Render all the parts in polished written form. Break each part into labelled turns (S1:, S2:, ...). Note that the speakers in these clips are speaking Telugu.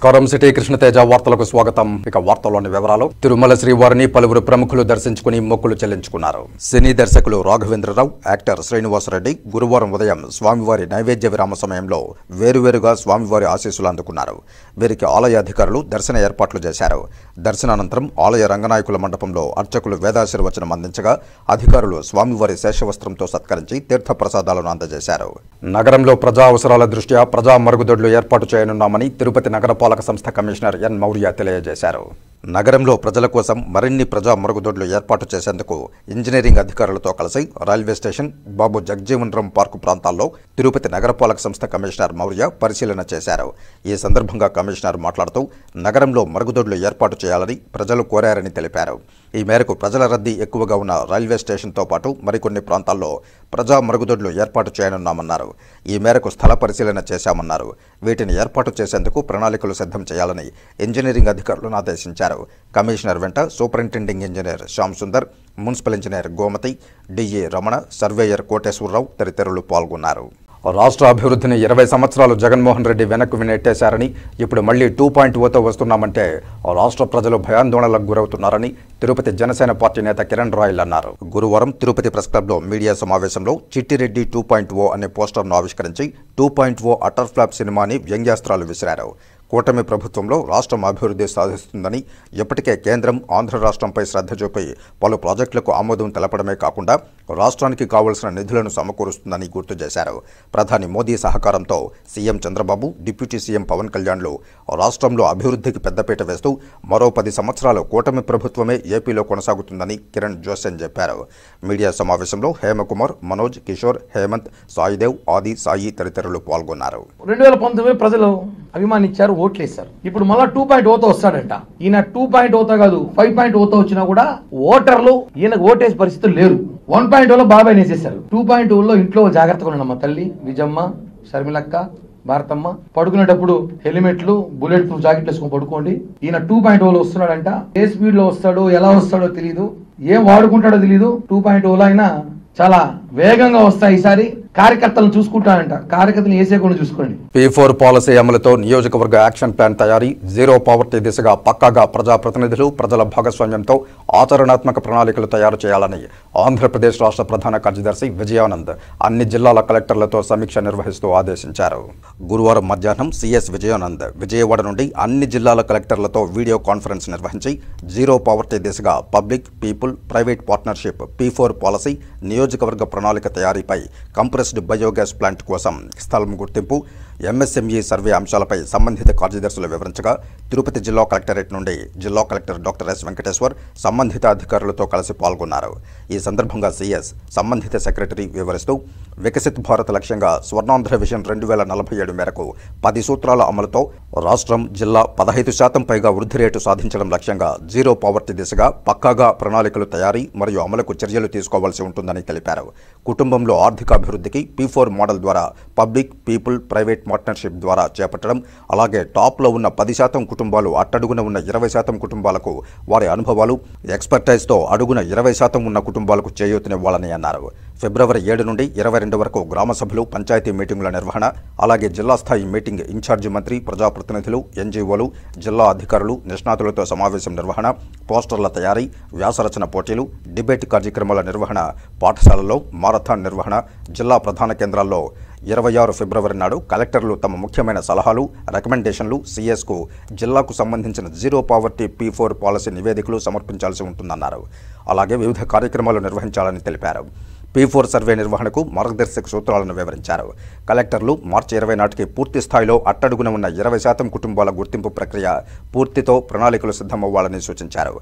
S1: నమస్కారం సిటీ కృష్ణతేజ వార్తలకు స్వాగతం. ఇక వార్తల్లోని వివరాలు. తిరుమల శ్రీవారిని పలువురు ప్రముఖులు దర్శించుకుని మొక్కులు చెల్లించుకున్నారు. సినీ దర్శకులు రాఘవేంద్రరావు, యాక్టర్ శ్రీనివాసరెడ్డి గురువారం ఉదయం స్వామివారి నైవేద్య విరామ సమయంలో వేరువేరుగా స్వామివారి ఆశీస్సులు అందుకున్నారు. వీరికి ఆలయ అధికారులు దర్శన ఏర్పాట్లు చేశారు. దర్శనానంతరం ఆలయ రంగనాయకుల మండపంలో అర్చకులు వేదాశీర్వచనం అందించగా అధికారులు స్వామివారి శేషవస్త్రంతో సత్కరించి తీర్థ ప్రసాదాలను అందజేశారు. నగరంలో ప్రజా అవసరాల దృష్ట్యా ప్రజా మరుగుదొడ్లు ఏర్పాటు చేయనున్నామని తిరుపతి నగరపాలక సంస్థ కమిషనర్ ఎన్ మౌర్య తెలియజేశారు. నగరంలో ప్రజల కోసం మరిన్ని ప్రజా మరుగుదొడ్లు ఏర్పాటు చేసేందుకు ఇంజనీరింగ్ అధికారులతో కలిసి రైల్వే స్టేషన్, బాబు జగజీవన్ రామ్ పార్కు ప్రాంతాల్లో తిరుపతి నగరపాలక సంస్థ కమిషనర్ మౌర్య పరిశీలన చేశారు. ఈ సందర్భంగా కమిషనర్ మాట్లాడుతూ నగరంలో మరుగుదొడ్లు ఏర్పాటు చేయాలని ప్రజలు కోరారని తెలిపారు. ఈ మేరకు ప్రజల రద్దీ ఎక్కువగా ఉన్న రైల్వే స్టేషన్తో పాటు మరికొన్ని ప్రాంతాల్లో ప్రజా మరుగుదొడ్లు ఏర్పాటు చేయనున్నామన్నారు. ఈ మేరకు స్థల పరిశీలన చేశామన్నారు. వీటిని ఏర్పాటు చేసేందుకు ప్రణాళికలు సిద్ధం చేయాలని ఇంజనీరింగ్ అధికారులను ఆదేశించారు. కమిషనర్ వెంట superintending engineer Shyam Sundar, municipal engineer Gomathi, DE Ramana, surveyor Koteswara Rao తదితరులు పాల్గొన్నారు. రాష్ట్ర అభివృద్ధిని 20 సంవత్సరాలు జగన్మోహన్ రెడ్డి వెనక్కు నెట్టేశారని, ఇప్పుడు మళ్లీ 2.0తో వస్తున్నామంటే రాష్ట్ర ప్రజలు భయాందోళనలకు గురవుతున్నారని తిరుపతి జనసేన పార్టీ నేత కిరణ్ రాయల్ అన్నారు. గురువారం తిరుపతి ప్రెస్ క్లబ్లో మీడియా సమావేశంలో చిట్టిరెడ్డి 2.0 అనే పోస్టర్ను ఆవిష్కరించి 2.0 అటర్ ఫ్లాప్ సినిమాని వ్యంగ్యాస్త్రాలు విసిరారు. కూటమి ప్రభుత్వంలో రాష్ట్రం అభివృద్ధి సాధిస్తుందని, ఇప్పటికే కేంద్రం ఆంధ్ర రాష్ట్రంపై శ్రద్ధ చూపి పలు ప్రాజెక్టులకు ఆమోదం తెలపడమే కాకుండా రాష్ట్రానికి కావలసిన నిధులను సమకూరుస్తుందని గుర్తు చేశారు. ప్రధాని మోదీ సహకారంతో CM Chandrababu, deputy CM Pavan కళ్యాణ్లు రాష్ట్రంలో అభివృద్ధికి పెద్దపీట వేస్తూ మరో 10 సంవత్సరాలు కూటమి ప్రభుత్వమే ఏపీలో కొనసాగుతుందని కిరణ్ జోసెన్ చెప్పారు. మీడియా సమావేశంలో హేమకుమార్, మనోజ్, కిషోర్, హేమంత్, సాయిదేవ్, ఆది, సాయి తదితరులు పాల్గొన్నారు.
S2: 2019 ప్రజలు అభిమానించారు, ఓట్లేశారు. ఇప్పుడు మళ్ళా 2.0తో వస్తాడంట. ఈయన 2.0తో కాదు 5.0తో వచ్చినా కూడా ఓటర్లు ఈయనకు ఓటేసే పరిస్థితులు లేరు. 1.0లో బాబాయ్ వేసేశారు. 2.0లో ఇంట్లో జాగ్రత్తగా ఉండమ్మా తల్లి, విజమ్మ, షర్మిలక్క, భారతమ్మ, పడుకునేటప్పుడు హెల్మెట్లు, బుల్లెట్ ప్రూఫ్ జాకెట్లు వేసుకొని పడుకోండి. ఈయన 2.0లో వస్తున్నాడంట. ఏ స్పీడ్ లో వస్తాడో, ఎలా వస్తాడో తెలియదు, ఏం వాడుకుంటాడో తెలియదు. 2.0లో అయినా చాలా వేగంగా వస్తాయి. ఈసారి కార్యకర్తలను చూసుకుంటానంట. కార్యకర్తలు వేసేకుండా చూసుకోండి.
S1: P4 పాలసీ అమలుతో నియోజకవర్గ యాక్షన్ ప్లాన్ తయారీ, జీరో పావర్టీ దిశగా పక్కాగా ప్రజాప్రతినిధులు, ప్రజల భాగస్వామ్యంతో ఆచరణాత్మక ప్రణాళికలు తయారు చేయాలని ఆంధ్రప్రదేశ్ రాష్ట్ర ప్రధాన కార్యదర్శి విజయానంద్ అన్ని జిల్లాల కలెక్టర్లతో సమీక్ష నిర్వహిస్తూ ఆదేశించారు. గురువారం మధ్యాహ్నం సిఎస్ విజయానంద్ విజయవాడ నుండి అన్ని జిల్లాల కలెక్టర్లతో వీడియో కాన్ఫరెన్స్ నిర్వహించి జీరో పావర్టీ దిశగా public, people, private partnership P4 policy, నియోజకవర్గ ప్రణాళిక తయారీపై, కంప్రెస్డ్ బయోగ్యాస్ ప్లాంట్ కోసం స్థలం గుర్తింపు, ఎంఎస్ఎంఈ సర్వే అంశాలపై సంబంధిత కార్యదర్శులు వివరించగా తిరుపతి జిల్లా కలెక్టరేట్ నుండి జిల్లా కలెక్టర్ డాక్టర్ ఎస్ వెంకటేశ్వర్ సంబంధిత అధికారులతో కలిసి పాల్గొన్నారు. ఈ సందర్భంగా సిఎస్ సంబంధిత సెక్రటరీ వివరిస్తూ వికసిత్ భారత్ లక్ష్యంగా స్వర్ణాంధ్ర విజన్ 2047 మేరకు 10 సూత్రాల అమలుతో రాష్ట్రం, జిల్లా 15% పైగా వృద్ధి రేటు సాధించడం లక్ష్యంగా జీరో పావర్టీ దిశగా పక్కాగా ప్రణాళికలు తయారీ మరియు అమలుకు చర్యలు తీసుకోవాల్సి ఉంటుందని తెలిపారు. కుటుంబంలో ఆర్థిక అభివృద్ధికి P4 మోడల్ ద్వారా పబ్లిక్, పీపుల్, ప్రైవేట్ పార్ట్నర్షిప్ ద్వారా చేపట్టడం, అలాగే టాప్లో ఉన్న 10% కుటుంబాలు అట్టడుగున ఉన్న 20% కుటుంబాలకు వారి అనుభవాలు, ఎక్స్పర్టైజ్తో అడుగున 20% ఉన్న కుటుంబాలకు చేయూతనివ్వాలని అన్నారు. ఫిబ్రవరి 7 నుండి 22 వరకు గ్రామ సభలు, పంచాయతీ మీటింగుల నిర్వహణ, అలాగే జిల్లా స్థాయి మీటింగ్ ఇన్ఛార్జి మంత్రి, ప్రజాప్రతినిధులు, ఎన్జీఓలు, జిల్లా అధికారులు, నిష్ణాతులతో సమావేశం నిర్వహణ, పోస్టర్ల తయారీ, వ్యాసరచన పోటీలు, డిబేట్ కార్యక్రమాల నిర్వహణ, పాఠశాలల్లో మారథాన్ నిర్వహణ, జిల్లా ప్రధాన కేంద్రాల్లో 26 ఫిబ్రవరి నాడు కలెక్టర్లు తమ ముఖ్యమైన సలహాలు, రికమెండేషన్లు సిఎస్కు జిల్లాకు సంబంధించిన జీరో పావర్టీ P4 పాలసీ నివేదికలు సమర్పించాల్సి ఉంటుందన్నారు. అలాగే వివిధ కార్యక్రమాలు నిర్వహించాలని తెలిపారు. P4 సర్వే నిర్వహణకు మార్గదర్శక సూత్రాలను వివరించారు. కలెక్టర్లు మార్చి 20 నాటికి పూర్తి స్థాయిలో అట్టడుగున ఉన్న 20% కుటుంబాల గుర్తింపు ప్రక్రియ పూర్తితో ప్రణాళికలు సిద్ధమవ్వాలని సూచించారు.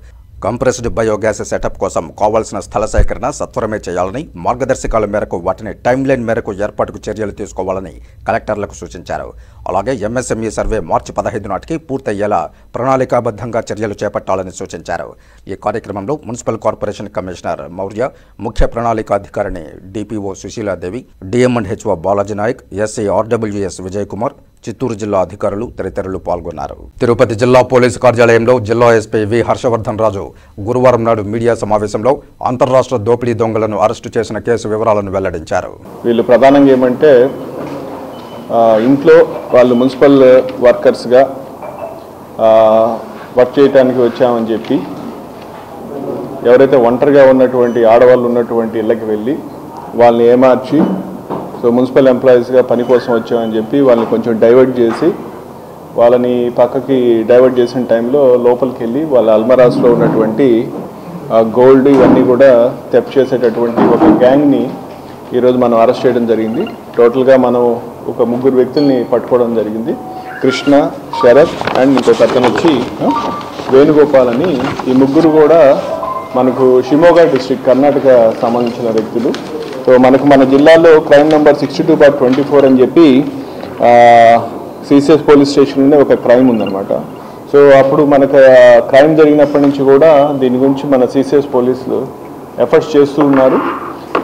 S1: కంప్రెస్డ్ బయోగ్యాస్ సెటప్ కోసం కావాల్సిన స్థల సేకరణ సత్వరమే చేయాలని, మార్గదర్శకాల మేరకు వాటిని టైమ్లైన్ మేరకు ఏర్పాటుకు చర్యలు తీసుకోవాలని కలెక్టర్లకు సూచించారు. అలాగే ఎంఎస్ఎంఈ సర్వే మార్చి 15 నాటికి పూర్తయ్యేలా ప్రణాళికాబద్ధంగా చర్యలు చేపట్టాలని సూచించారు. ఈ కార్యక్రమంలో మున్సిపల్ కార్పొరేషన్ కమిషనర్ మౌర్య, ముఖ్య ప్రణాళికాధికారిని DPO Sushiladevi, DMHO Balaji Naik, SE RWS Vijay Kumar, Chittoor జిల్లా అధికారులు తదితరులు పాల్గొన్నారు. తిరుపతి జిల్లా పోలీసు కార్యాలయంలో జిల్లా ఎస్పీ వి హర్షవర్ధన్ రాజు గురువారం నాడు మీడియా సమావేశంలో అంతర్రాష్ట్ర దోపిడీ దొంగలను అరెస్టు చేసిన కేసు వివరాలను వెల్లడించారు.
S3: వీళ్ళు ప్రధానంగా ఏమంటే ఇంట్లో వాళ్ళు మున్సిపల్ వర్కర్స్గా వర్క్ చేయడానికి వచ్చామని చెప్పి ఎవరైతే ఒంటరిగా ఉన్నటువంటి ఆడవాళ్ళు ఉన్నటువంటి ఇళ్ళకి వెళ్ళి వాళ్ళని ఏమార్చి సో మున్సిపల్ ఎంప్లాయీస్గా పని కోసం వచ్చామని చెప్పి వాళ్ళని కొంచెం డైవర్ట్ చేసి వాళ్ళని పక్కకి డైవర్ట్ చేసిన టైంలో లోపలికి వెళ్ళి వాళ్ళ అల్మరాస్లో ఉన్నటువంటి గోల్డ్ ఇవన్నీ కూడా థెఫ్ట్ చేసేటటువంటి ఒక గ్యాంగ్ని ఈరోజు మనం అరెస్ట్ చేయడం జరిగింది. టోటల్గా మనం ఒక 3 వ్యక్తుల్ని పట్టుకోవడం జరిగింది. కృష్ణ, శరత్ అండ్ ఇంకొక అతను వచ్చి వేణుగోపాల్ అని. ఈ 3 కూడా మనకు షిమోగా డిస్ట్రిక్ట్ కర్ణాటక సంబంధించిన వ్యక్తులు. సో మనకు మన జిల్లాలో క్రైమ్ నెంబర్ 62/24 అని చెప్పి సిసిఎస్ పోలీస్ స్టేషన్లోనే ఒక క్రైమ్ ఉందన్నమాట. సో అప్పుడు మనకు క్రైమ్ జరిగినప్పటి నుంచి కూడా దీని గురించి మన సిసిఎస్ పోలీసులు ఎఫర్ట్స్ చేస్తూ ఉన్నారు.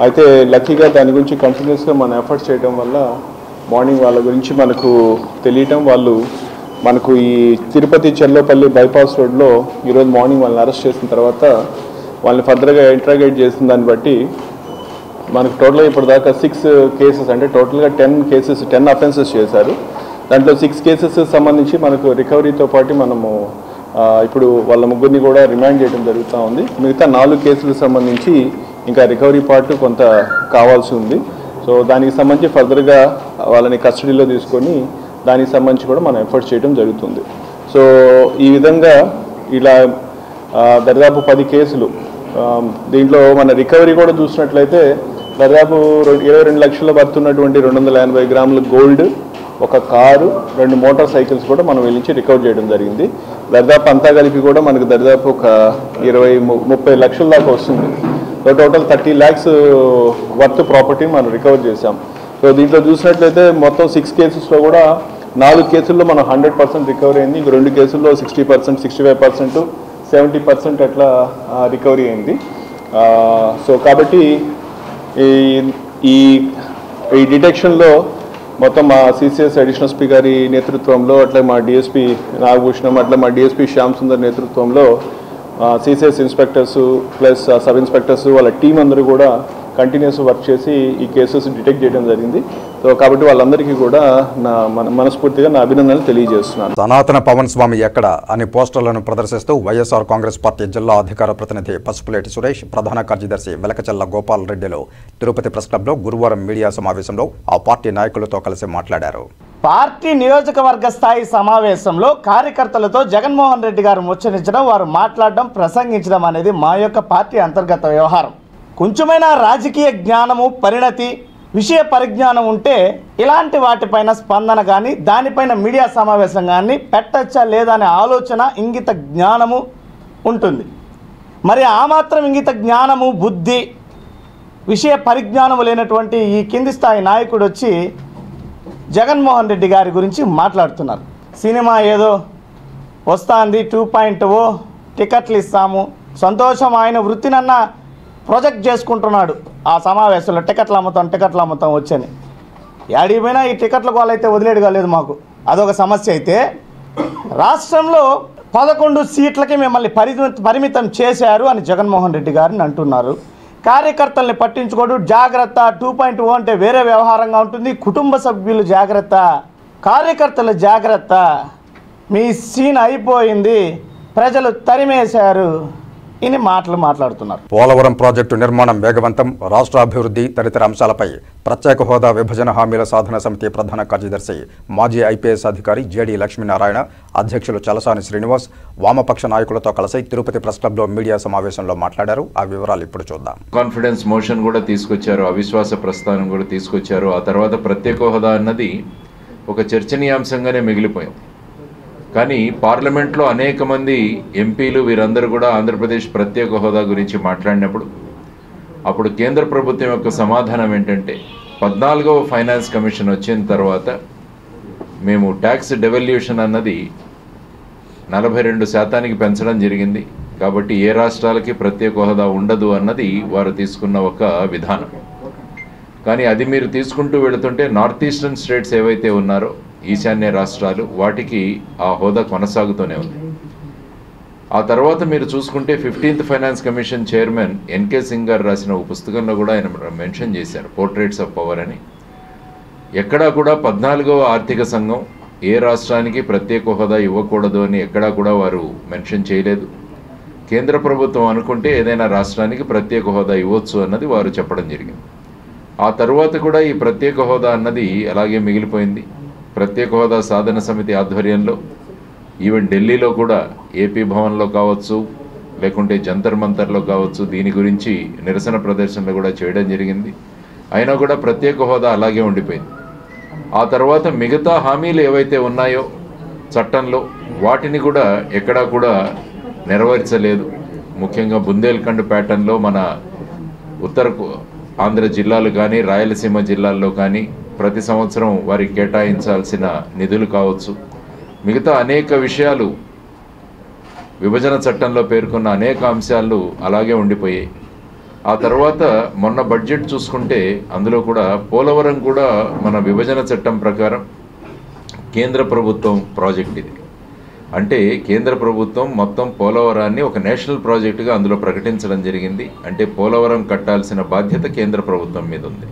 S3: అయితే లక్కీగా దాని గురించి కంటిన్యూస్గా మనం ఎఫర్ట్స్ చేయడం వల్ల మార్నింగ్ వాళ్ళ గురించి మనకు తెలియటం, వాళ్ళు మనకు ఈ తిరుపతి చెర్లోపల్లి బైపాస్ రోడ్లో ఈరోజు మార్నింగ్ వాళ్ళని అరెస్ట్ చేసిన తర్వాత వాళ్ళని ఫర్దర్గా ఇంట్రాగేట్ చేసిన దాన్ని బట్టి మనకు టోటల్గా ఇప్పటిదాకా 6 కేసెస్ అంటే టోటల్గా 10 అఫెన్సెస్ చేశారు. దాంట్లో 6 కేసెస్ సంబంధించి మనకు రికవరీతో పాటు మనము ఇప్పుడు వాళ్ళ 3 కూడా రిమాండ్ చేయడం జరుగుతూ ఉంది. మిగతా 4 కేసులకు సంబంధించి ఇంకా రికవరీ పార్ట్ కొంత కావాల్సి ఉంది. సో దానికి సంబంధించి ఫర్దర్గా వాళ్ళని కస్టడీలో తీసుకొని దానికి సంబంధించి కూడా మనం ఎఫర్ట్స్ చేయడం జరుగుతుంది. సో ఈ విధంగా ఇలా దాదాపు 10 కేసులు. దీంట్లో మన రికవరీ కూడా చూసినట్లయితే దాదాపు 22 లక్షల పడుతున్నటువంటి 280 గ్రాముల గోల్డ్, ఒక కారు, 2 మోటార్ సైకిల్స్ కూడా మనం వెళ్ళి రికవర్ చేయడం జరిగింది. దాదాపు అంతా కలిపి కూడా మనకు దాదాపు ఒక 20-30 లక్షల దాకా వస్తుంది. So total 30 lakhs worth property మనం రికవర్ చేసాం. సో దీంట్లో చూసినట్లయితే మొత్తం 6 కేసెస్లో కూడా 4 కేసుల్లో మనం 100% రికవరీ అయింది. ఇంక 2 కేసుల్లో 60%, 65%, 70% అట్లా రికవరీ అయింది. సో కాబట్టి ఈ డిటెక్షన్లో మొత్తం మా సిసిఎస్ అడిషనల్ ఎస్పీ గారి నేతృత్వంలో, అట్లా మా డిఎస్పీ నాగభూషణం, అట్లా మా డిఎస్పీ శ్యామ్ సుందర్ నేతృత్వంలో CCS inspectors plus sub inspectors వాళ్ళ టీం అందరూ కూడా కంటిన్యూస్ వర్క్ చేసి ఈ కేసెస్ డిటెక్ట్ చేయడం జరిగింది. సో కాబట్టి వాళ్ళందరికీ కూడా మనస్ఫూర్తిగా నా అభినందనలు తెలియజేస్తున్నాను.
S1: సనాతన పవన్ స్వామి ఎక్కడ అని పోస్టర్లను ప్రదర్శిస్తూ వైఎస్ఆర్ కాంగ్రెస్ పార్టీ జిల్లా అధికార ప్రతినిధి పసుపులేటి సురేష్, ప్రధాన కార్యదర్శి వెలకచెల్ల గోపాల్ రెడ్డిలు తిరుపతి ప్రెస్ క్లబ్లో గురువారం మీడియా సమావేశంలో ఆ పార్టీ నాయకులతో కలిసి మాట్లాడారు.
S4: పార్టీ నియోజకవర్గ స్థాయి సమావేశంలో కార్యకర్తలతో జగన్మోహన్ రెడ్డి గారు ముచ్చరించడం, వారు మాట్లాడడం, ప్రసంగించడం అనేది మా యొక్క పార్టీ అంతర్గత వ్యవహారం. కొంచెమైనా రాజకీయ జ్ఞానము, పరిణతి, విషయ పరిజ్ఞానం ఉంటే ఇలాంటి వాటిపైన స్పందన కానీ, దానిపైన మీడియా సమావేశం కానీ పెట్టచ్చా లేదా అనే ఆలోచన, ఇంగిత జ్ఞానము ఉంటుంది. మరి ఆ మాత్రం ఇంగిత జ్ఞానము, బుద్ధి, విషయ పరిజ్ఞానము లేనటువంటి ఈ కింది స్థాయి నాయకుడు వచ్చి జగన్మోహన్ రెడ్డి గారి గురించి మాట్లాడుతున్నారు. సినిమా ఏదో వస్తుంది, 2.0 టికెట్లు ఇస్తాము, సంతోషం, ఆయన వృత్తినన్నా ప్రొజెక్ట్ చేసుకుంటున్నాడు. ఆ సమావేశంలో టికెట్లు అమ్ముతాం వచ్చని యాడిపోయినా ఈ టికెట్లకు వాళ్ళైతే వదిలేడు కాలేదు మాకు. అదొక సమస్య అయితే రాష్ట్రంలో 11 సీట్లకి మిమ్మల్ని పరిమితం చేశారు అని జగన్మోహన్ రెడ్డి గారిని అంటున్నారు. కార్యకర్తల్ని పట్టించుకోడు, జాగ్రత్త, 2.0 అంటే వేరే వ్యవహారంగా ఉంటుంది, కుటుంబ సభ్యులు జాగ్రత్త, కార్యకర్తలు జాగ్రత్త, మీ సీన్ అయిపోయింది, ప్రజలు తరిమేశారు ఇన్ని మాటలు మాట్లాడుతున్నారు.
S1: పోలవరం ప్రాజెక్టు నిర్మాణం వేగవంతం, రాష్ట్ర అభివృద్ధి తదితర అంశాలపై ప్రత్యేక హోదా విభజన హామీల సాధన సమితి ప్రధాన కార్యదర్శి మాజీ ఐపీఎస్ అధికారి జేడీ లక్ష్మీనారాయణ, అధ్యక్షులు చలసాని శ్రీనివాస్ వామపక్ష నాయకులతో కలిసి తిరుపతి ప్రెస్ క్లబ్లో మీడియా సమావేశంలో మాట్లాడారు. ఆ వివరాలు ఇప్పుడు చూద్దాం.
S5: కాన్ఫిడెన్స్ మోషన్ కూడా తీసుకొచ్చారు, అవిశ్వాస ప్రస్థానం కూడా తీసుకొచ్చారు. ఆ తర్వాత ప్రత్యేక హోదా అన్నది ఒక చర్చనీయాంశంగానే మిగిలిపోయింది. కానీ పార్లమెంట్లో అనేక మంది ఎంపీలు వీరందరూ కూడా ఆంధ్రప్రదేశ్ ప్రత్యేక హోదా గురించి మాట్లాడినప్పుడు అప్పుడు కేంద్ర ప్రభుత్వం యొక్క సమాధానం ఏంటంటే 14వ ఫైనాన్స్ కమిషన్ వచ్చిన తర్వాత మేము ట్యాక్స్ డెవల్యూషన్ అన్నది 42% పెంచడం జరిగింది, కాబట్టి ఏ రాష్ట్రాలకి ప్రత్యేక హోదా ఉండదు అన్నది వారు తీసుకున్న ఒక విధానం. కానీ అది మీరు తీసుకుంటూ వెళుతుంటే నార్త్ ఈస్టర్న్ స్టేట్స్ ఏవైతే ఉన్నారో ఈశాన్య రాష్ట్రాలు, వాటికి ఆ హోదా కొనసాగుతూనే ఉంది. ఆ తర్వాత మీరు చూసుకుంటే 15th finance commission chairman NK Singh గారు రాసిన ఒక పుస్తకంలో కూడా ఆయన మెన్షన్ చేశారు, పోర్ట్రేట్స్ ఆఫ్ పవర్ అని. ఎక్కడా కూడా 14వ ఆర్థిక సంఘం ఏ రాష్ట్రానికి ప్రత్యేక హోదా ఇవ్వకూడదు అని ఎక్కడా కూడా వారు మెన్షన్ చేయలేదు. కేంద్ర ప్రభుత్వం అనుకుంటే ఏదైనా రాష్ట్రానికి ప్రత్యేక హోదా ఇవ్వచ్చు అన్నది వారు చెప్పడం జరిగింది. ఆ తరువాత కూడా ఈ ప్రత్యేక హోదా అన్నది అలాగే మిగిలిపోయింది. ప్రత్యేక హోదా సాధన సమితి ఆధ్వర్యంలో ఈవెన్ ఢిల్లీలో కూడా ఏపీ భవన్లో కావచ్చు, లేకుంటే జంతర్ మంతర్లో కావచ్చు, దీని గురించి నిరసన ప్రదర్శనలు కూడా చేయడం జరిగింది. అయినా కూడా ప్రత్యేక హోదా అలాగే ఉండిపోయింది. ఆ తర్వాత మిగతా హామీలు ఏవైతే ఉన్నాయో చట్టంలో వాటిని కూడా ఎక్కడా కూడా నెరవేర్చలేదు. ముఖ్యంగా బుందేల్ఖండ్ ప్యాటర్న్లో మన ఉత్తర ఆంధ్ర జిల్లాలు కానీ రాయలసీమ జిల్లాల్లో కానీ ప్రతి సంవత్సరం వారికి కేటాయించాల్సిన నిధులు కావచ్చు, మిగతా అనేక విషయాలు విభజన చట్టంలో పేర్కొన్న అనేక అంశాలు అలాగే ఉండిపోయాయి. ఆ తర్వాత మొన్న బడ్జెట్ చూసుకుంటే అందులో కూడా పోలవరం కూడా మన విభజన చట్టం ప్రకారం కేంద్ర ప్రభుత్వం ప్రాజెక్ట్ ఇది. అంటే కేంద్ర ప్రభుత్వం మొత్తం పోలవరాన్ని ఒక నేషనల్ ప్రాజెక్టుగా అందులో ప్రకటించడం జరిగింది. అంటే పోలవరం కట్టాల్సిన బాధ్యత కేంద్ర ప్రభుత్వం మీద ఉంది.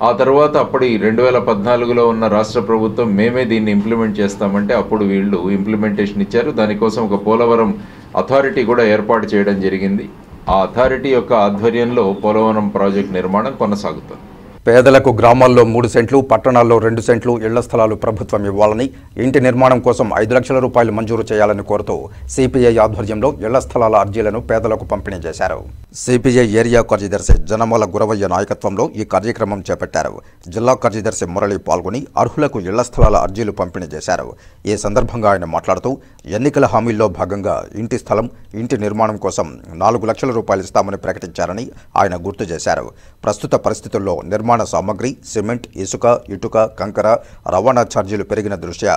S5: ఆ తర్వాత అప్పుడు 2014లో ఉన్న రాష్ట్ర ప్రభుత్వం మేమే దీన్ని ఇంప్లిమెంట్ చేస్తామంటే అప్పుడు వీళ్ళు ఇంప్లిమెంటేషన్ ఇచ్చారు. దానికోసం ఒక పోలవరం అథారిటీ కూడా ఏర్పాటు చేయడం జరిగింది. ఆ అథారిటీ యొక్క ఆధ్వర్యంలో పోలవరం ప్రాజెక్ట్ నిర్మాణం కొనసాగుతుంది.
S1: పేదలకు గ్రామాల్లో 3 సెంట్లు, పట్టణాల్లో 2 సెంట్లు ఇళ్ల స్థలాలు ప్రభుత్వం ఇవ్వాలని, ఇంటి నిర్మాణం కోసం 5 లక్షల రూపాయలు మంజూరు చేయాలని కోరుతూ సిపిఐ ఆధ్వర్యంలో ఇళ్ల స్థలాల అర్జీలను పేదలకు పంపిణీ చేశారు. సిపిఐ ఏరియా కార్యదర్శి జనమల గురవయ్య నాయకత్వంలో ఈ కార్యక్రమం చేపట్టారు. జిల్లా కార్యదర్శి మురళి పాల్గొని అర్హులకు ఇళ్ల స్థలాల అర్జీలు పంపిణీ చేశారు. ఈ సందర్భంగా ఆయన మాట్లాడుతూ ఎన్నికల హామీల్లో భాగంగా ఇంటి స్థలం, ఇంటి నిర్మాణం కోసం 4 లక్షల రూపాయలు ఇస్తామని ప్రకటించారని ఆయన గుర్తు చేశారు. ప్రస్తుత పరిస్థితుల్లో నిర్మాణ సామగ్రి, సిమెంట్, ఇసుక, ఇటుక, కంకర, రవాణా ఛార్జీలు పెరిగిన దృష్ట్యా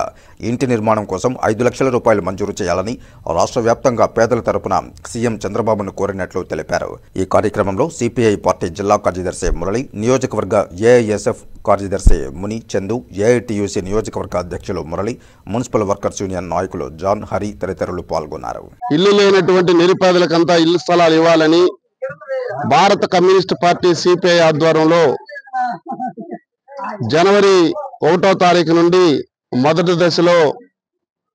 S1: ఇంటి నిర్మాణం కోసం 5 లక్షల రూపాయలు మంజూరు చేయాలని రాష్ట్ర వ్యాప్తంగా పేదల తరపున సీఎం చంద్రబాబును కోరినట్లు తెలిపారు. ఈ కార్యక్రమంలో సిపిఐ పార్టీ జిల్లా కార్యదర్శి మురళి, నియోజకవర్గ ఏఐఎస్ఎఫ్ కార్యదర్శి ముని చందు, ఏఐటియుసి నియోజకవర్గ అధ్యక్షులు మురళి, మున్సిపల్ వర్కర్స్ యూనియన్ నాయకులు జాన్, హరి తదితరులు పాల్గొన్నారు.
S6: ఇల్లు లేనటువంటి నిరుపేదలకంతా ఇల్లు స్థలాలు ఇవ్వాలని భారత కమ్యూనిస్ట్ పార్టీ సిపిఐ ఆధ్వర్యంలో జనవరి 1వ తారీఖు నుండి మొదటి దశలో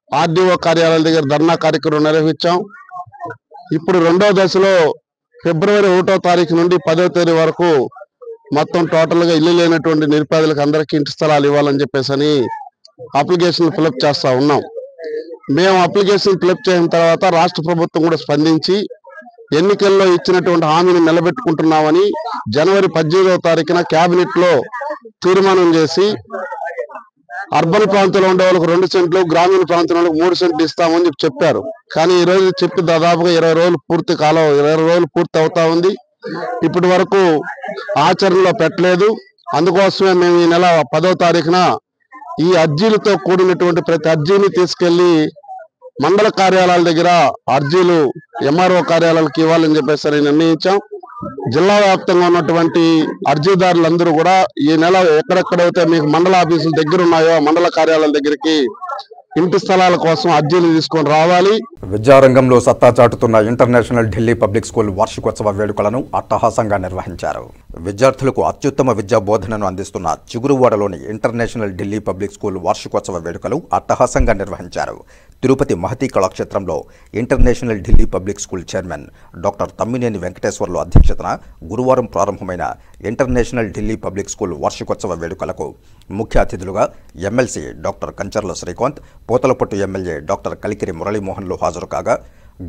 S6: ఆర్డీఓ కార్యాలయాల దగ్గర ధర్నా కార్యక్రమం నిర్వహించాం. ఇప్పుడు 2వ దశలో ఫిబ్రవరి 1వ తారీఖు నుండి 10వ తేదీ వరకు మొత్తం టోటల్గా ఇల్లు లేనటువంటి నిరుపేదలకు అందరికీ ఇంటి స్థలాలు ఇవ్వాలని చెప్పేసి అప్లికేషన్ ఫిలప్ చేస్తా ఉన్నాం. మేము అప్లికేషన్ ఫిలప్ చేసిన తర్వాత రాష్ట్ర ప్రభుత్వం కూడా స్పందించి ఎన్నికల్లో ఇచ్చినటువంటి హామీని నిలబెట్టుకుంటున్నామని జనవరి 18వ తారీఖున కేబినెట్ లో తీర్మానం చేసి అర్బన్ ప్రాంతంలో ఉండే వాళ్ళకు 2 సెంట్లు, గ్రామీణ ప్రాంతంలో 3 సెంట్లు ఇస్తామని చెప్పారు. కానీ ఈ రోజు చెప్పి దాదాపుగా 20 రోజులు పూర్తి అవుతా ఉంది. ఇప్పటి వరకు ఆచరణలో పెట్టలేదు. అందుకోసమే మేము ఈ నెల 10వ తారీఖున ఈ అర్జీలతో కూడినటువంటి ప్రతి అర్జీని తీసుకెళ్లి మండల కార్యాలయాల దగ్గర అర్జీలు ఎంఆర్ఓ కార్యాలయాలకు ఇవ్వాలని చెప్పేసి నిర్ణయించాం. జిల్లా వ్యాప్తంగా ఉన్నటువంటి అర్జీదారులందరూ కూడా ఈ నెల ఎక్కడెక్కడైతే మీకు మండల ఆఫీసుల దగ్గర ఉన్నాయో మండల కార్యాలయాల దగ్గరికి ఇంటి స్థలాల కోసం అర్జీలు తీసుకొని రావాలి.
S1: విద్యారంగంలో సత్తా చాటుతున్న ఇంటర్నేషనల్ ఢిల్లీ పబ్లిక్ స్కూల్ వార్షికోత్సవ వేడుకలను అట్టహాసంగా నిర్వహించారు. విద్యార్థులకు అత్యుత్తమ విద్యా బోధనను అందిస్తున్న చిగురువాడలోని ఇంటర్నేషనల్ ఢిల్లీ పబ్లిక్ స్కూల్ వార్షికోత్సవ వేడుకలు అట్టహాసంగా నిర్వహించారు. తిరుపతి మహతి కళాక్షేత్రంలో international Delhi public school chairman doctor Tammineni Venkateswarlu అధ్యక్షతన గురువారం ప్రారంభమైన ఇంటర్నేషనల్ ఢిల్లీ పబ్లిక్ స్కూల్ వార్షికోత్సవ వేడుకలకు ముఖ్య అతిథులుగా MLC doctor Kancharla Srikanth, Puthalapattu MLA doctor Kalikiri మురళీమోహన్లు హాజరు కాగా,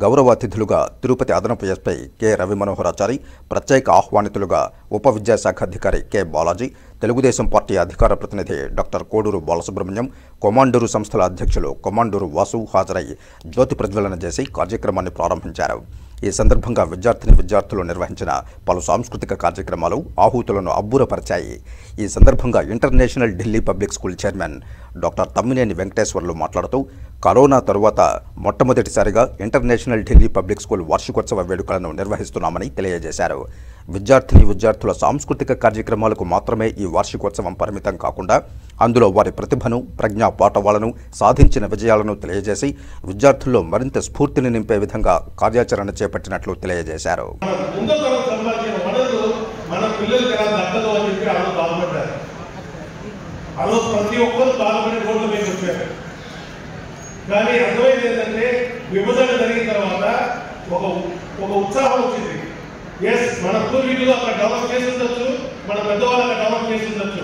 S1: గౌరవ అతిథులుగా తిరుపతి అదనపు ఎస్పీ కె రవిమనోహరాచారి, ప్రత్యేక ఆహ్వానితులుగా ఉప విద్యాశాఖ అధికారి కె బాలాజీ, తెలుగుదేశం పార్టీ అధికార ప్రతినిధి డాక్టర్ కోడూరు బాలసుబ్రహ్మణ్యం, కొమాండూరు సంస్థల అధ్యక్షులు కొమాండూరు వాసు హాజరై జ్యోతి ప్రజ్వలన చేసి కార్యక్రమాన్ని ప్రారంభించారు. ఈ సందర్భంగా విద్యార్థులు నిర్వహించిన పలు సాంస్కృతిక కార్యక్రమాలు ఆహూతులను అబ్బురపరిచాయి. ఈ సందర్భంగా international Delhi public school chairman doctor Tammineni Venkateswarlu మాట్లాడుతూ కరోనా తరువాత మొట్టమొదటిసారిగా ఇంటర్నేషనల్ ఢిల్లీ పబ్లిక్ స్కూల్ వార్షికోత్సవ వేడుకలను నిర్వహిస్తున్నామని తెలియజేశారు. విద్యార్థుల సాంస్కృతిక కార్యక్రమాలకు మాత్రమే ఈ వార్షికోత్సవం పరిమితం కాకుండా అందులో వారి ప్రతిభను, ప్రజ్ఞా పాఠవాలను, సాధించిన విజయాలను తెలియజేసి విద్యార్థుల్లో మరింత స్ఫూర్తిని నింపే విధంగా కార్యాచరణ చేపట్టినట్లు తెలియజేశారు.
S7: ప్రతి ఒక్కరు బాధపడే రోడ్లు మీద వచ్చారు. చెప్పారు. కానీ అర్థమైంది ఏంటంటే విభజన జరిగిన తర్వాత ఒక ఉత్సాహం వచ్చింది. ఎస్, మన పూర్వీకులు అక్కడ డెవలప్ చేసి ఉండొచ్చు, మన పెద్దవాళ్ళు అక్కడ డెవలప్ చేసి ఉండొచ్చు,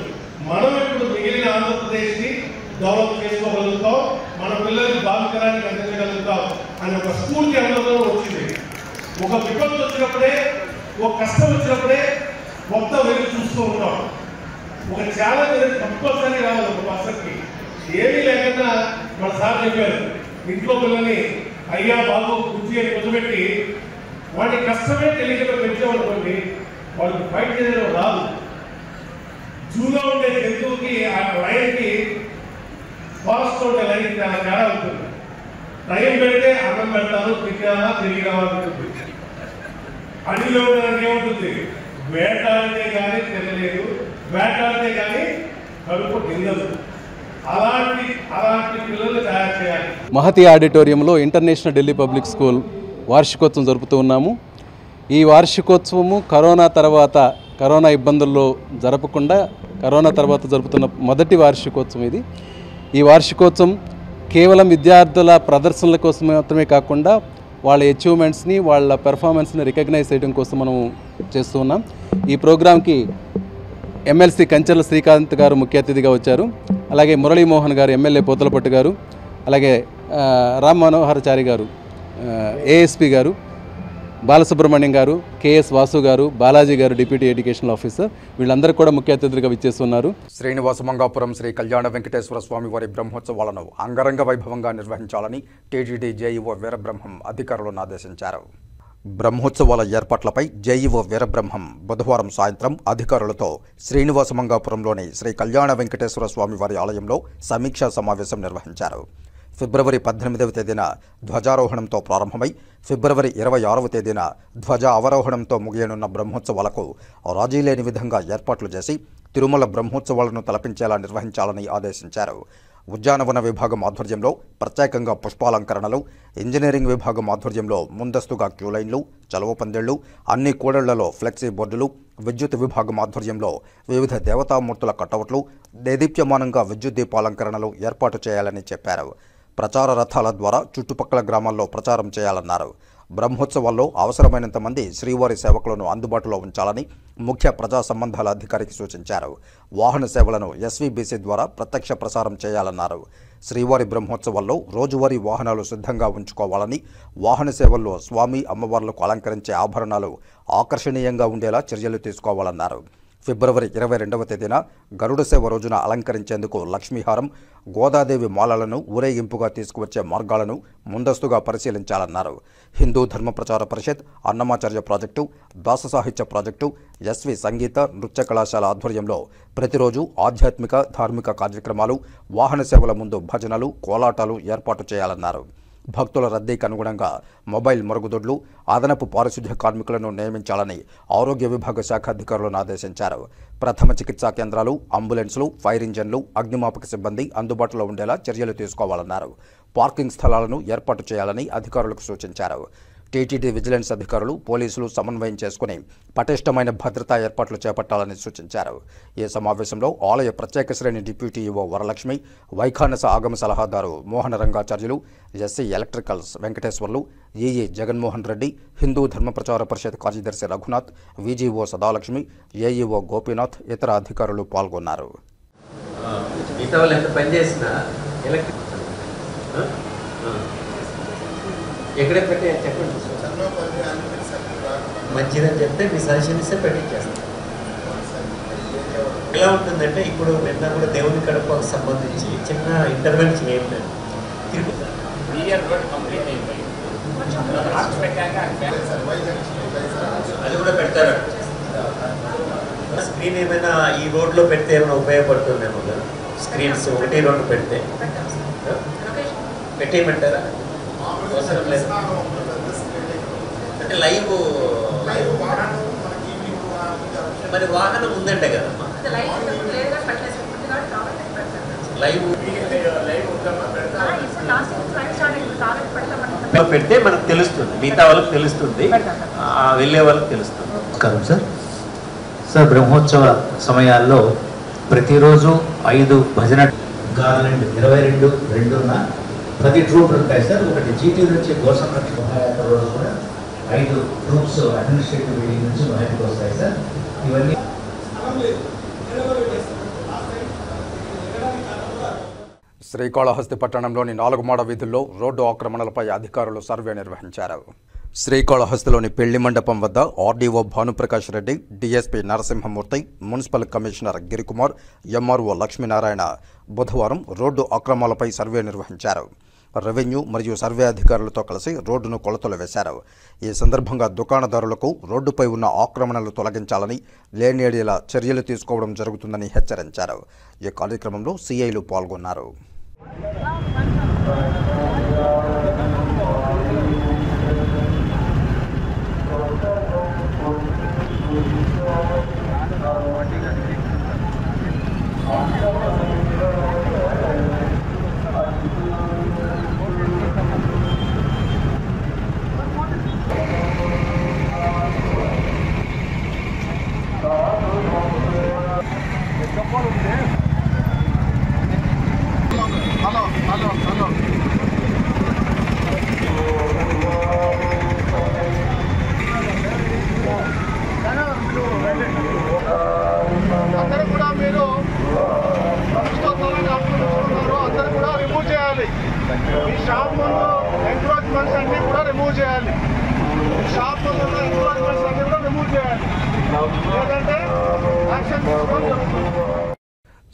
S7: మనం ఇప్పుడు మిగిలిన ఆంధ్రప్రదేశ్ని డెవలప్ చేసుకోగలుగుతాం, మన పిల్లలకి భావితరానికి అందించగలుగుతాం అనే ఒక స్ఫూర్తి అందరిలో వచ్చింది. ఒక విపత్తు వచ్చినప్పుడే, ఒక కష్టం వచ్చినప్పుడే మొత్తం వెళ్ళి చూస్తూ ఉంటాం. ఒక ఛాలెంజ్ అనేది కంపల్సరీ రావాలి ఒక పర్సన్కి. ఏమీ లేకుండా మన సార్ చెప్పారు, ఇంట్లో పిల్లల్ని అయ్యా బాబు బుద్ధి అని కూర్చోబెట్టి వాడి కష్టమే తెలియకుండా పెంచామనుకోండి, వాళ్ళకి ఫైట్ చేయడం రాదు. జూలో ఉండే జంతువుకి ఆ లైన్కి ఫారెస్ట్ ఉండే లైన్కి చాలా తేడా ఉంటుంది. టైం పెడితే అన్నం పెడతాను, తిరిగానా తిరిగినా ఉంటుంది. అడవిలో ఉండడానికి ఏముంటుంది, వేటాడితే కానీ తినలేదు, వేటాడితే కానీ కడుపు తినదు. అలాంటి పిల్లలు తయారు చేయాలి.
S8: మహతి ఆడిటోరియంలో ఇంటర్నేషనల్ ఢిల్లీ పబ్లిక్ స్కూల్ వార్షికోత్సవం జరుపుతూ ఉన్నాము. ఈ వార్షికోత్సవము కరోనా ఇబ్బందుల్లో జరపకుండా కరోనా తర్వాత జరుపుతున్న మొదటి వార్షికోత్సవం ఇది. ఈ వార్షికోత్సవం కేవలం విద్యార్థుల ప్రదర్శనల కోసం మాత్రమే కాకుండా వాళ్ళ అచీవ్మెంట్స్ని, వాళ్ళ పెర్ఫార్మెన్స్ని రికగ్నైజ్ చేయడం కోసం మనం చేస్తూ ఉన్నాం. ఈ ప్రోగ్రాంకి ఎమ్మెల్సీ కంచర్ల శ్రీకాంత్ గారు ముఖ్య అతిథిగా వచ్చారు. అలాగే మురళీమోహన్ గారు, ఎమ్మెల్యే పోతలపట్టు గారు, అలాగే రామ్ మనోహరచారి గారు, ఏఎస్పీ గారు, బాలసుబ్రహ్మణ్యం గారు, కేఎస్ వాసు గారు, బాలాజీ గారు డిప్యూటీ ఎడ్యుకేషనల్ ఆఫీసర్, వీళ్ళందరూ కూడా ముఖ్య అతిథులుగా విచ్చేస్తున్నారు.
S1: శ్రీనివాస మంగాపురం శ్రీ కళ్యాణ వెంకటేశ్వర స్వామి వారి బ్రహ్మోత్సవాలను అంగరంగ వైభవంగా నిర్వహించాలని టీటీడీ జేఈఓ వీరబ్రహ్మం అధికారులను ఆదేశించారు. బ్రహ్మోత్సవాల ఏర్పాట్లపై జేఈఓ వీరబ్రహ్మం బుధవారం సాయంత్రం అధికారులతో శ్రీనివాస మంగాపురంలోని శ్రీ కళ్యాణ వెంకటేశ్వర స్వామి వారి ఆలయంలో సమీక్షా సమావేశం నిర్వహించారు. ఫిబ్రవరి 18వ తేదీన ధ్వజారోహణంతో ప్రారంభమై ఫిబ్రవరి 26వ తేదీన ధ్వజ అవరోహణంతో ముగియనున్న బ్రహ్మోత్సవాలకు రాజీ లేని విధంగా ఏర్పాట్లు చేసి తిరుమల బ్రహ్మోత్సవాలను తలపించేలా నిర్వహించాలని ఆదేశించారు. ఉద్యానవన విభాగం ఆధ్వర్యంలో ప్రత్యేకంగా పుష్పాలంకరణలు, ఇంజనీరింగ్ విభాగం ఆధ్వర్యంలో ముందస్తుగా క్యూలైన్లు, చలవ పందిళ్లు, అన్ని కూడళ్లలో ఫ్లెక్సీ బోర్డులు, విద్యుత్ విభాగం ఆధ్వర్యంలో వివిధ దేవతామూర్తుల కటౌట్లు, దేదీప్యమానంగా విద్యుత్ దీపాలంకరణలు ఏర్పాటు చేయాలని చెప్పారు. ప్రచార రథాల ద్వారా చుట్టుపక్కల గ్రామాల్లో ప్రచారం చేయాలన్నారు. బ్రహ్మోత్సవాల్లో అవసరమైనంత మంది శ్రీవారి సేవకులను అందుబాటులో ఉంచాలని ముఖ్య ప్రజా సంబంధాల అధికారికి సూచించారు. వాహన సేవలను ఎస్వీబీసీ ద్వారా ప్రత్యక్ష ప్రసారం చేయాలన్నారు. శ్రీవారి బ్రహ్మోత్సవాల్లో రోజువారీ వాహనాలు సిద్ధంగా ఉంచుకోవాలని, వాహన సేవల్లో స్వామి అమ్మవార్లకు అలంకరించే ఆభరణాలు ఆకర్షణీయంగా ఉండేలా చర్యలు తీసుకోవాలన్నారు. ఫిబ్రవరి 22వ తేదీన గరుడ సేవ రోజున అలంకరించేందుకు లక్ష్మీహారం, గోదాదేవి మాలలను ఊరేగింపుగా తీసుకువచ్చే మార్గాలను ముందస్తుగా పరిశీలించాలన్నారు. హిందూ ధర్మ ప్రచార పరిషత్, అన్నమాచార్య ప్రాజెక్టు, దాస సాహిత్య ప్రాజెక్టు, ఎస్వి సంగీత నృత్య కళాశాల ఆధ్వర్యంలో ప్రతిరోజు ఆధ్యాత్మిక ధార్మిక కార్యక్రమాలు, వాహన సేవల ముందు భజనలు, కోలాటాలు ఏర్పాటు చేయాలన్నారు. భక్తుల రద్దీకి అనుగుణంగా మొబైల్ మరుగుదొడ్లు, అదనపు పారిశుద్ధ్య కార్మికులను నియమించాలని ఆరోగ్య విభాగ శాఖ అధికారులను ఆదేశించారు. ప్రథమ చికిత్సా కేంద్రాలు, అంబులెన్సులు, ఫైర్ ఇంజన్లు, అగ్నిమాపక సిబ్బంది అందుబాటులో ఉండేలా చర్యలు తీసుకోవాలన్నారు. పార్కింగ్ స్థలాలను ఏర్పాటు చేయాలని అధికారులకు సూచించారు. టీటీడీ విజిలెన్స్ అధికారులు, పోలీసులు సమన్వయం చేసుకుని పటిష్టమైన భద్రతా ఏర్పాట్లు చేపట్టాలని సూచించారు. ఈ సమావేశంలో ఆలయ ప్రత్యేక శ్రేణి డిప్యూటీ ఈవో వరలక్ష్మి, వైఖానస ఆగమ సలహాదారు Mohana Rangacharyulu, SE electricals Venkateswarlu, EE Jaganmohan Reddy, Hindu Dharma Prachara Parishad కార్యదర్శి రఘునాథ్, విజిఓ సదాలక్ష్మి, ఏఈఓ గోపీనాథ్, ఇతర అధికారులు పాల్గొన్నారు.
S9: ఎక్కడ పెట్టే చెప్పండి, మంచిదని చెప్తే మీ సజెషన్ ఇస్తే పెట్టించేస్తాం. ఎలా ఉంటుందంటే ఇప్పుడు నిన్న కూడా దేవుని కడపకు సంబంధించి చిన్న ఇంటర్వెన్షన్ ఏం లేదు, అది కూడా పెడతారు. స్క్రీన్ ఏమైనా ఈ రోడ్లో పెడితే ఏమైనా ఉపయోగపడుతుందేమో కదా, స్క్రీన్స్ 1-2 పెడితే పెట్టేయమంటారా? అవసరం లేదు అంటే లైవ్ మరి వాహనం ఉందంటే కదమ్మా, లైవ్ పెడితే మనకు తెలుస్తుంది, మిగతా వాళ్ళకి తెలుస్తుంది, వెళ్ళే వాళ్ళకి తెలుస్తుంది.
S10: నమస్కారం సార్. సార్ బ్రహ్మోత్సవ సమయాల్లో ప్రతిరోజు 5 భజన
S9: గార్లెండ్ 22/2న 10 ట్రూప్లు ఉంటాయి సార్. ఒకటి జీటీ నుంచి గోసంరక్షణ సహాయక రోజు కూడా 5 ట్రూప్స్ అడ్మినిస్ట్రేటివ్ బిల్డింగ్ నుంచి బయటకు వస్తాయి సార్. ఇవన్నీ
S1: శ్రీకాళహస్తి పట్టణంలోని 4 మాడ వీధుల్లో రోడ్డు ఆక్రమణలపై అధికారులు సర్వే నిర్వహించారు. శ్రీకాళహస్తిలోని పెళ్లి మండపం వద్ద RDO Bhanuprakash Reddy, DSP Narasimhamurthy, municipal commissioner Giri Kumar, MRO Lakshminarayana బుధవారం రోడ్డు ఆక్రమణలపై సర్వే నిర్వహించారు. రెవెన్యూ మరియు సర్వే అధికారులతో కలిసి రోడ్డును కొలతలు వేశారు. ఈ సందర్భంగా దుకాణదారులకు రోడ్డుపై ఉన్న ఆక్రమణలు తొలగించాలని, లేనేడేలా చర్యలు తీసుకోవడం జరుగుతుందని హెచ్చరించారు. ఈ కార్యక్రమంలో సీఐలు పాల్గొన్నారు.
S7: అందరూ కూడా మీరు అందరూ కూడా రిమూవ్ చేయాలి. ఈ షాప్ ముందు ఎంక్రోచ్మెంట్స్ అన్ని కూడా రిమూవ్ చేయాలి. షాప్ ముందు ఎంక్రోచ్మెంట్స్ అన్ని కూడా రిమూవ్ చేయాలి, లేదంటే యాక్షన్ తీసుకోవాలి.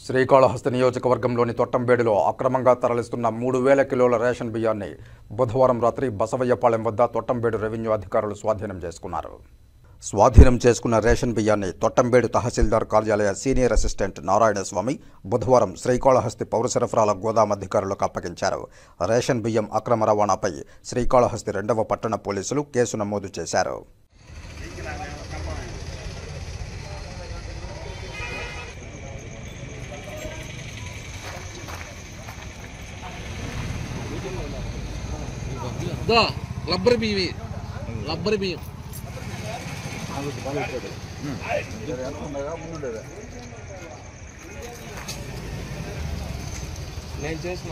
S1: శ్రీకాళహస్తి నియోజకవర్గంలోని తొట్టంబేడులో అక్రమంగా తరలిస్తున్న 3000 కిలోల రేషన్ బియ్యాన్ని బుధవారం రాత్రి బసవయ్యపాలెం వద్ద తొట్టంబేడు రెవెన్యూ అధికారులు స్వాధీనం చేసుకున్నారు. స్వాధీనం చేసుకున్న రేషన్ బియ్యాన్ని తొట్టంబేడు తహసీల్దార్ కార్యాలయ సీనియర్ అసిస్టెంట్ నారాయణస్వామి బుధవారం శ్రీకాళహస్తి పౌర సరఫరాల గోదాం అధికారులకు అప్పగించారు. రేషన్ బియ్యం అక్రమ రవాణాపై శ్రీకాళహస్తి 2వ పట్టణ పోలీసులు కేసు నమోదు చేశారు.
S10: రబ్బర్ బియ్యం నేను చేసిన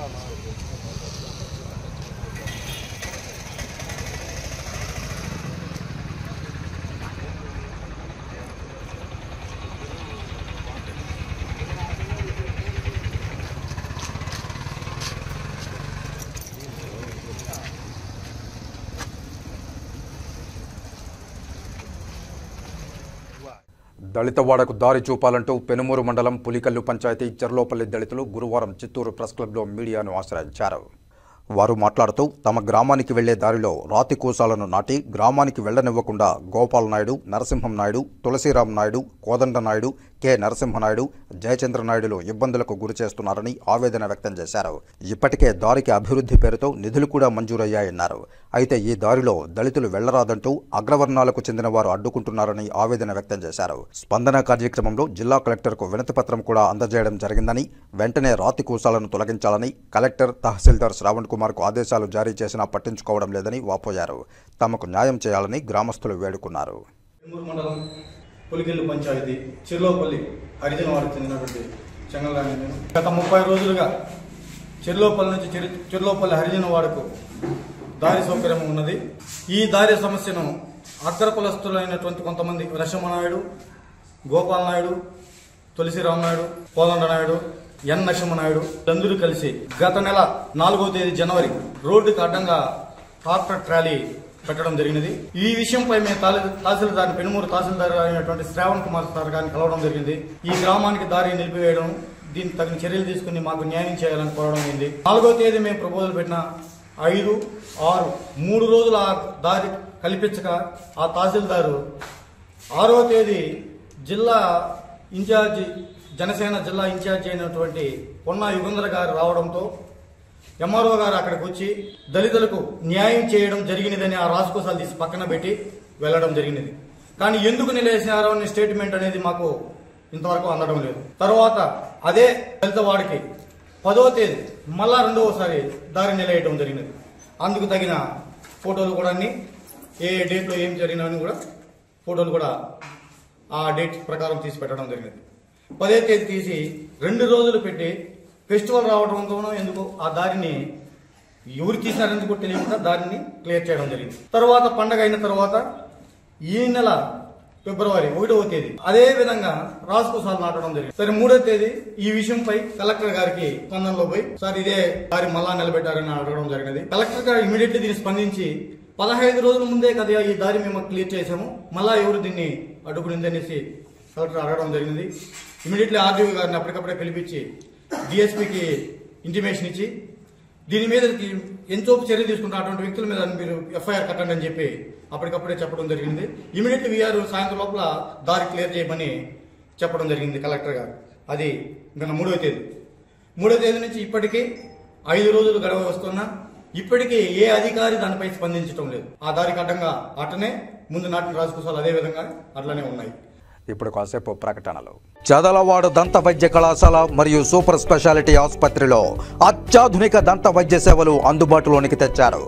S1: దళితవాడకు దారి చూపాలంటూ పెనుమూరు మండలం పులికల్లు పంచాయతీ చెర్లోపల్లి దళితులు గురువారం చిత్తూరు ప్రెస్ క్లబ్లో మీడియాను ఆశ్రయించారు. వారు మాట్లాడుతూ తమ గ్రామానికి వెళ్లే దారిలో రాతి కూసాలను నాటి గ్రామానికి వెళ్లనివ్వకుండా గోపాల్ నాయుడు, నరసింహం నాయుడు, తులసిరామ్ నాయుడు, కోదండ నాయుడు, కె నరసింహనాయుడు, జయచంద్ర నాయుడులు ఇబ్బందులకు గురి చేస్తున్నారని ఆవేదన వ్యక్తం చేశారు. ఇప్పటికే దారికి అభివృద్ధి పేరుతో నిధులు కూడా మంజూరయ్యాయన్నారు. అయితే ఈ దారిలో దళితులు వెళ్లరాదంటూ అగ్రవర్ణాలకు చెందిన వారు అడ్డుకుంటున్నారని ఆవేదన వ్యక్తం చేశారు. స్పందన కార్యక్రమంలో జిల్లా కలెక్టర్కు వినతిపత్రం కూడా అందజేయడం జరిగిందని, వెంటనే రాతి కూసాలను తొలగించాలని కలెక్టర్, తహసీల్దార్ శ్రావణ్ కుమార్కు ఆదేశాలు జారీ చేసినా పట్టించుకోవడం లేదని వాపోయారు. తమకు న్యాయం చేయాలని గ్రామస్తులు వేడుకున్నారు.
S11: పులికెల్లు పంచాయతీ చెర్లోపల్లి హరిజన వారికి చెందినటువంటి చెంగల్రాని నేను గత 30 రోజులుగా చెర్లోపల్లి నుంచి చెర్లోపల్లి హరిజన వాడకు దారి సౌకర్యం ఉన్నది. ఈ దారి సమస్యను అగ్రకులస్తులైనటువంటి కొంతమంది నరసింహనాయుడు, గోపాల్ నాయుడు, తులసిరామ్ నాయుడు, కోదండ నాయుడు, ఎన్ నరసింహనాయుడు అందరూ కలిసి గత నెల 4వ తేదీ జనవరి రోడ్డుకు అడ్డంగా ట్రాక్టర్ ట్రాలీ పెట్టడం జరిగినది. ఈ విషయంపై మేము తహసీల్దార్ పెనుమూరు తహసీల్దార్ అయినటువంటి శ్రావణ్ కుమార్ సార్ గారిని కలవడం జరిగింది. ఈ గ్రామానికి దారి నిలిపివేయడం, దీనికి తగిన చర్యలు తీసుకుని మాకు న్యాయం చేయాలని కోరడం అయింది. 4వ తేదీ మేము ప్రపోజల్ పెట్టిన 5, 6 3 రోజులు ఆ దారి కల్పించక ఆ తహసీల్దారు 6వ తేదీ జిల్లా ఇన్ఛార్జి, జనసేన జిల్లా ఇన్ఛార్జి అయినటువంటి పొన్నా యుగంధర్ గారు రావడంతో ఎంఆర్ఓ గారు అక్కడికి వచ్చి దళితులకు న్యాయం చేయడం జరిగినదని ఆ రాసుకోసాలు తీసి పక్కన పెట్టి వెళ్లడం జరిగినది. కానీ ఎందుకు నిలేసినారో అనే స్టేట్మెంట్ అనేది మాకు ఇంతవరకు అందడం లేదు. తర్వాత అదే దళిత వాడికి 10వ తేదీ మళ్ళా 2వసారి దారి నిలయటం జరిగినది. అందుకు తగిన ఫోటోలు కూడా అన్ని ఏ డేట్లో ఏం జరిగినవని కూడా ఫోటోలు కూడా ఆ డేట్ ప్రకారం తీసి పెట్టడం జరిగినది. 10వ తేదీ తీసి 2 రోజులు పెట్టి ఫెస్టివల్ రావడంతోనో ఎందుకో ఆ దారిని ఎవరు తీసినారెందుకో తెలియకుండా దారిని క్లియర్ చేయడం జరిగింది. తర్వాత పండగ అయిన తర్వాత ఈ నెల ఫిబ్రవరి 1వ తేదీ అదే విధంగా రాజకోసాలు నాటడం జరిగింది. సరే 3వ తేదీ ఈ విషయంపై కలెక్టర్ గారికి స్పందనలో పోయి సార్ ఇదే దారి మళ్ళా నిలబెట్టారని అడగడం జరిగినది. కలెక్టర్ గారు ఇమీడియట్లీ దీన్ని స్పందించి 15 రోజుల ముందే కదా ఈ దారి మేము క్లియర్ చేసాము, మళ్ళా ఎవరు దీన్ని అడ్డుకునింది అనేసి కలెక్టర్ అడగడం జరిగింది. ఇమీడియట్లీ ఆర్డీఓ గారిని అప్పటికప్పుడే పిలిపించి డిఎస్పీకి ఇంటిమేషన్ ఇచ్చి దీని మీద ఎంతో చర్య తీసుకుంటే అటువంటి వ్యక్తుల మీద మీరు ఎఫ్ఐఆర్ కట్టండి అని చెప్పి అప్పటికప్పుడే చెప్పడం జరిగింది. ఇమీడియట్లీ వీఆర్ సాయంత్రం లోపల దారి క్లియర్ చేయమని చెప్పడం జరిగింది కలెక్టర్ గారు. అది నిన్న 3వ తేదీ. 3వ తేదీ నుంచి ఇప్పటికీ 5 రోజులు గడవ వస్తున్నా ఇప్పటికీ ఏ అధికారి దానిపై స్పందించడం లేదు. ఆ దారికి అడ్డంగా అటనే ముందు నాటిన రాజకోసాలు అదే విధంగా అట్లనే ఉన్నాయి.
S1: ఇప్పుడు కాసేపు ప్రకటనలు. చదలవాడ దంత వైద్య కళాశాల మరియు సూపర్ స్పెషాలిటీ ఆసుపత్రిలో అత్యాధునిక దంత వైద్య సేవలు అందుబాటులోనికి తెచ్చారు.